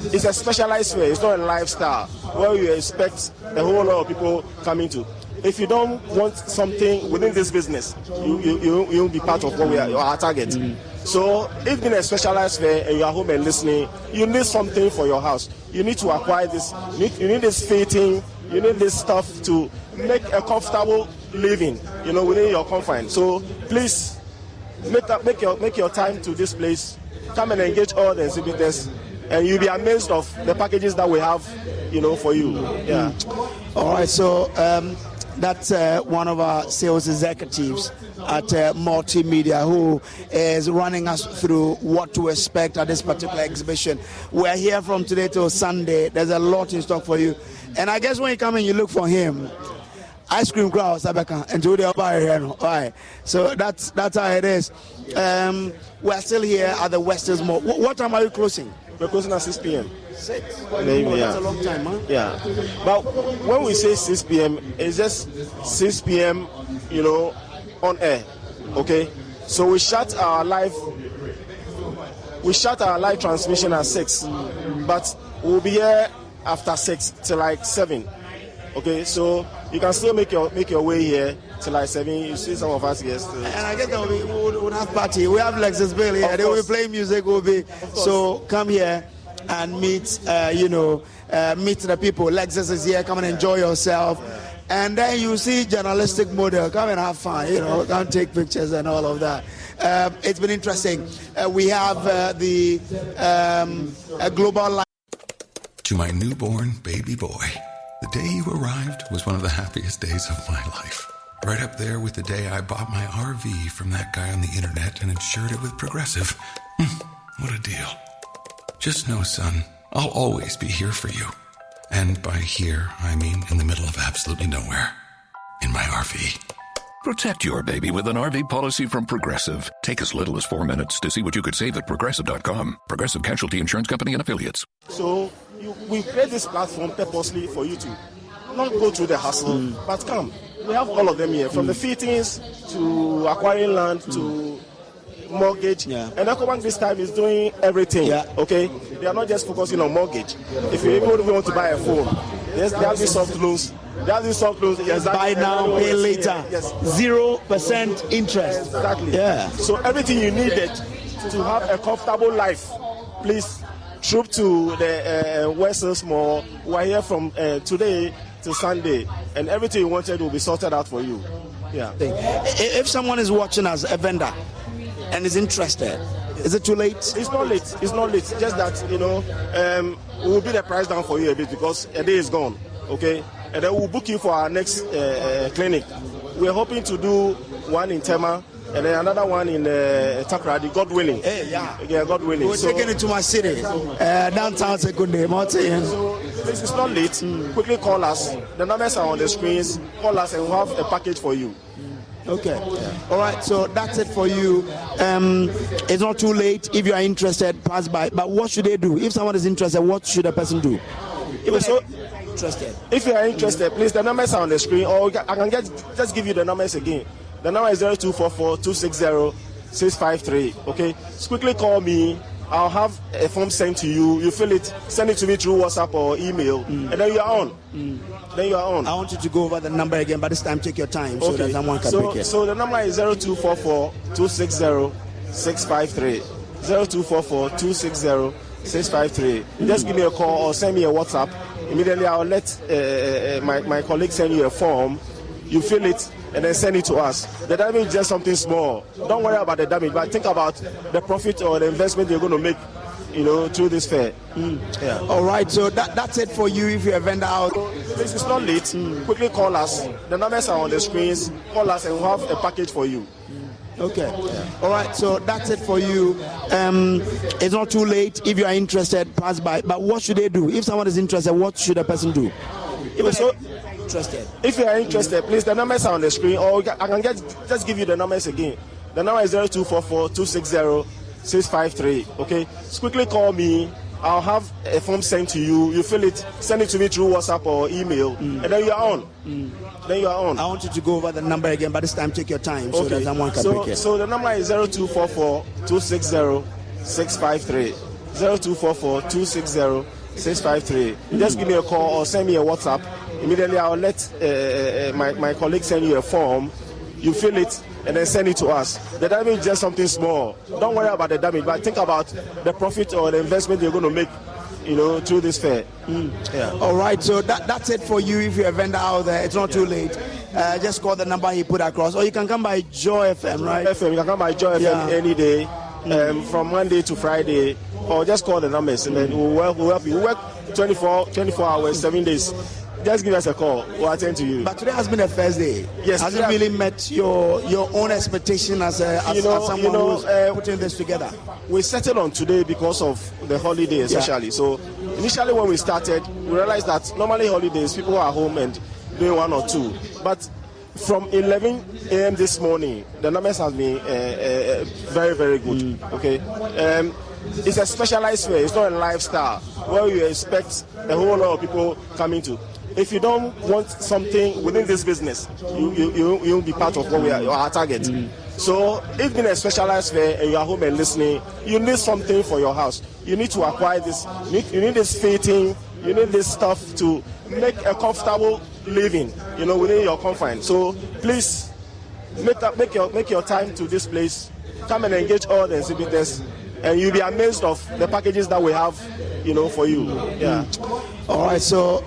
I: It's a specialized fair. It's not a lifestyle where you expect a whole lot of people coming to. If you don't want something within this business, you won't be part of what our target. So it's been a specialized fair and you are home and listening. You need something for your house. You need to acquire this. You need this fitting. You need this stuff to make a comfortable living, within your confines. So please make your time to this place. Come and engage all the exhibitors, and you'll be amazed of the packages that we have, for you. Yeah.
A: All right. So that's one of our sales executives at Multimedia who is running us through what to expect at this particular exhibition. We're here from today till Sunday. There's a lot in stock for you. And I guess when you come in, you look for him. Ice cream crowd, Sabeka, and Judy Obay here. All right. So that's how it is. We're still here at the West Hills Mall. What time are you closing?
I: We're closing at 6 p.m.
A: 6?
I: That's
A: a long time, huh?
I: Yeah. But when we say 6 p.m., it's just 6 p.m., on air. Okay? So we shut our live transmission at 6. But we'll be here after 6 till like 7. Okay? So you can still make your way here till like 7. You see some of us here still.
A: And I guess we'll have party. We have Lexus Bill here. They will be playing music. So come here and meet the people. Lexus is here. Come and enjoy yourself. And then you see journalistic model. Come and have fun. Come take pictures and all of that. It's been interesting. We have the global life.
J: To my newborn baby boy, the day you arrived was one of the happiest days of my life. Right up there with the day I bought my RV from that guy on the internet and insured it with Progressive. What a deal. Just know, son, I'll always be here for you. And by here, I mean in the middle of absolutely nowhere. In my RV.
K: Protect your baby with an RV policy from Progressive. Take as little as 4 minutes to see what you could save at Progressive.com. Progressive Casualty Insurance Company and Affiliates.
I: So we create this platform purposely for you to not go through the hassle, but come. We have all of them here, from the fittings to acquiring land to mortgage. And Ecobank this time is doing everything. Okay, they are not just focusing on mortgage. If you even want to buy a phone, they have these soft loans.
A: Buy now, pay later. 0% interest.
I: Exactly.
A: Yeah.
I: So everything you needed to have a comfortable life, please troop to the West Hills Mall. We're here from today to Sunday, and everything you wanted will be sorted out for you. Yeah.
A: If someone is watching as a vendor and is interested, is it too late?
I: It's not late. It's not late. Just that, we'll beat the price down for you a bit because a day is gone. Okay. And then we'll book you for our next clinic. We're hoping to do one in Tema and then another one in Takrady, God willing.
A: Yeah,
I: God willing.
A: We're taking it to my city, downtown Sekunde.
I: So this is not late. Quickly call us. The numbers are on the screens. Call us and we'll have a package for you.
A: Okay. All right. So that's it for you. It's not too late. If you are interested, pass by. But what should they do? If someone is interested, what should a person do?
I: If you are interested, please, the numbers are on the screen, or I can just give you the numbers again. The number is 0244-260-653. Okay, just quickly call me. I'll have a form sent to you. You fill it, send it to me through WhatsApp or email, and then you are on. Then you are on.
A: I want you to go over the number again, but this time take your time so that someone can pick it.
I: So the number is 0244-260-653. 0244-260-653. Just give me a call or send me a WhatsApp. Immediately I'll let my colleague send you a form. You fill it and then send it to us. The damage is just something small. Don't worry about the damage, but think about the profit or the investment you're going to make, through this fair. Yeah.
A: All right, so that's it for you if you're a vendor out.
I: This is not late. Quickly call us. The numbers are on the screens. Call us and we'll have a package for you.
A: Okay. All right. So that's it for you. It's not too late. If you are interested, pass by. But what should they do? If someone is interested, what should a person do? If
I: you are interested, please, the numbers are on the screen, or I can just give you the numbers again. The number is 0244-260-653. Okay. Just quickly call me. I'll have a form sent to you. You fill it, send it to me through WhatsApp or email, and then you are on. Then you are on.
A: I want you to go over the number again, but this time take your time so that someone can pick it.
I: So the number is 0244-260-653. 0244-260-653. Just give me a call or send me a WhatsApp. Immediately I'll let my colleague send you a form. You fill it and then send it to us. The damage is just something small. Don't worry about the damage, but think about the profit or the investment you're going to make, through this fair. Yeah.
A: All right, so that's it for you if you're a vendor out there. It's not too late. Just call the number he put across, or you can come by Joy FM, right?
I: FM, you can come by Joy FM any day, from Monday to Friday, or just call the numbers and then we'll help you. We work 24 hours, 7 days. Just give us a call. We'll attend to you.
A: But today has been a first day.
I: Yes.
A: Has it really met your own expectation as someone who's putting this together?
I: We settled on today because of the holiday, especially. So initially when we started, we realized that normally holidays people are home and doing one or two. But from 11 a.m. this morning, the numbers have been very, very good. Okay. It's a specialized fair. It's not a lifestyle where you expect a whole lot of people coming to. If you don't want something within this business, you won't be part of our target. So if in a specialized fair and you are home and listening, you need something for your house. You need to acquire this. You need this fitting. You need this stuff to make a comfortable living, within your confines. So please make your time to this place. Come and engage all the exhibitors, and you'll be amazed of the packages that we have, for you. Yeah.
A: All right. So.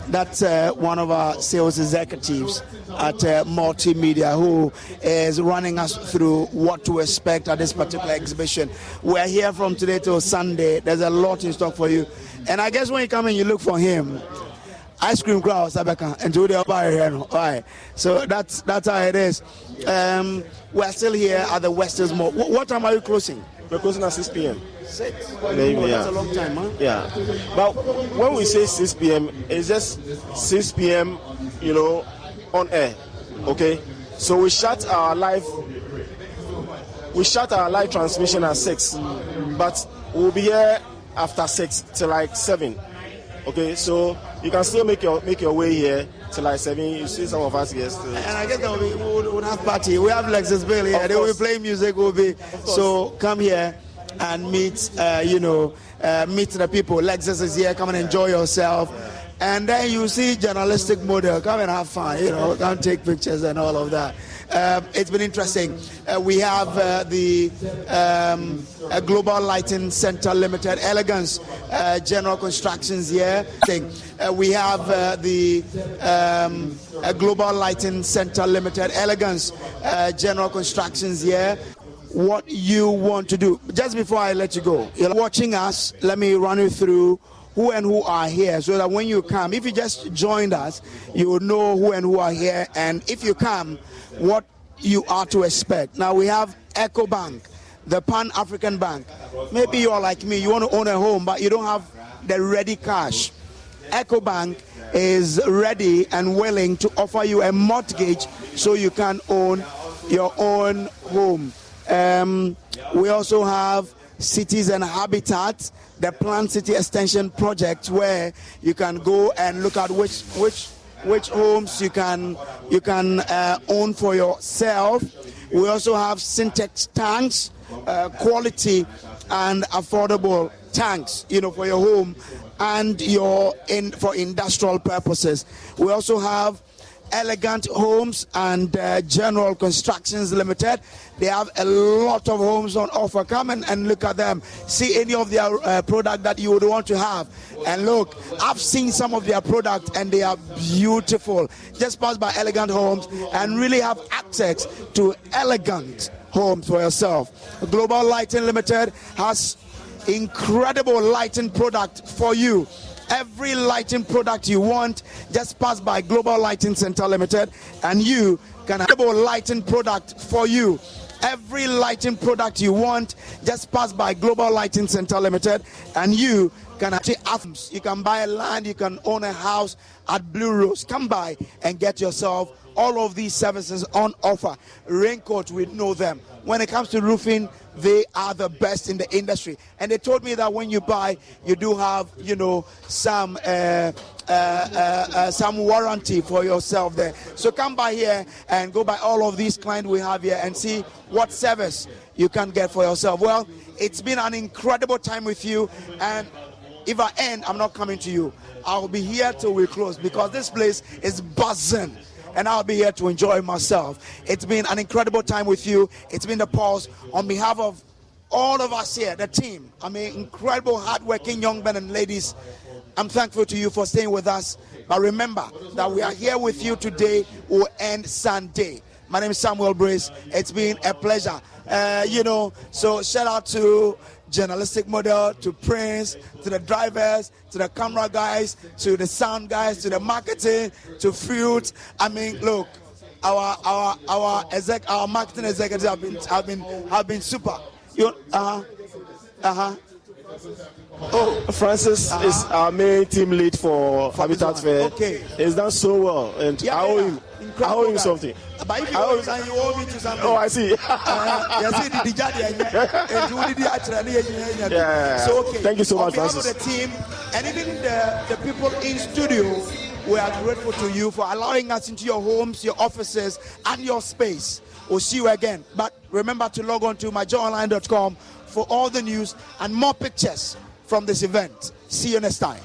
A: That's one of our sales executives at Multimedia who is running us through what to expect at this particular exhibition. We're here from today till Sunday. There's a lot in stock for you. And I guess when you come in, you look for him. Ice cream crowd, Sabeka, and Judy here. All right. So that's how it is. We're still here at the West Hills Mall. What time are you closing?
I: We're closing at 6 p.m.
A: 6?
I: That's
A: a long time, huh?
I: Yeah. But when we say 6 p.m., it's just 6 p.m., on air. Okay? So we shut our live transmission at 6. But we'll be here after 6 till like 7. Okay? So you can still make your way here till like 7. You see some of us here still. And
A: I guess we'll have party. We have Lexus Bill here. They will be playing music. So come here and meet the people. Lexus is here. Come and enjoy yourself. And then you see journalistic model. Come and have fun. Come take pictures and all of that. It's been interesting. We have the Global Lighting Center Limited, Elegance General Constructions here. We have the Global Lighting Center Limited, Elegance General Constructions here. What you want to do. Just before I let you go, you're watching us, let me run you through who and who are here, so that when you come, if you just joined us, you will know who and who are here, and if you come, what you are to expect. Now we have Ecobank, the Pan-African Bank. Maybe you're like me, you want to own a home, but you don't have the ready cash. Ecobank is ready and willing to offer you a mortgage so you can own your own home. We also have Cities and Habitat, the Planned City Extension Project, where you can go and look at which homes you can own for yourself. We also have Syntex tanks, quality and affordable tanks, for your home and for industrial purposes. We also have Elegant Homes and General Constructions Limited. They have a lot of homes on offer. Come and look at them. See any of their product that you would want to have. And look, I've seen some of their product and they are beautiful. Just pass by Elegant Homes and really have access to elegant homes for yourself. Global Lighting Limited has incredible lighting product for you. Every lighting product you want, just pass by Global Lighting Center Limited and you can have a lighting product for you. Every lighting product you want, just pass by Global Lighting Center Limited and you can buy a land, you can own a house at Blue Rose. Come by and get yourself all of these services on offer. Raincoat, we know them. When it comes to roofing, they are the best in the industry. And they told me that when you buy, you do have, some warranty for yourself there. So come by here and go by all of these clients we have here and see what service you can get for yourself. Well, it's been an incredible time with you. And if I end, I'm not coming to you. I'll be here till we close because this place is buzzing. And I'll be here to enjoy myself. It's been an incredible time with you. It's been the Pulse. On behalf of all of us here, the team, incredible, hardworking young men and ladies, I'm thankful to you for staying with us. But remember that we are here with you today, will end Sunday. My name is Samuel Brace. It's been a pleasure. So shout out to journalistic model, to Prince, to the drivers, to the camera guys, to the sound guys, to the marketing, to Fruit. Look, our marketing executives have been super.
I: Oh, Francis is our main team lead for Habitat Fair.
A: Okay,
I: he's done so well, and I owe him something.
A: But if you owe me to something.
I: Oh, I see.
A: So okay.
I: Thank you so much, Francis.
A: On behalf of the team and even the people in studio, we are grateful to you for allowing us into your homes, your offices, and your space. We'll see you again. But remember to log on to myjoyonline.com for all the news and more pictures from this event. See you next time.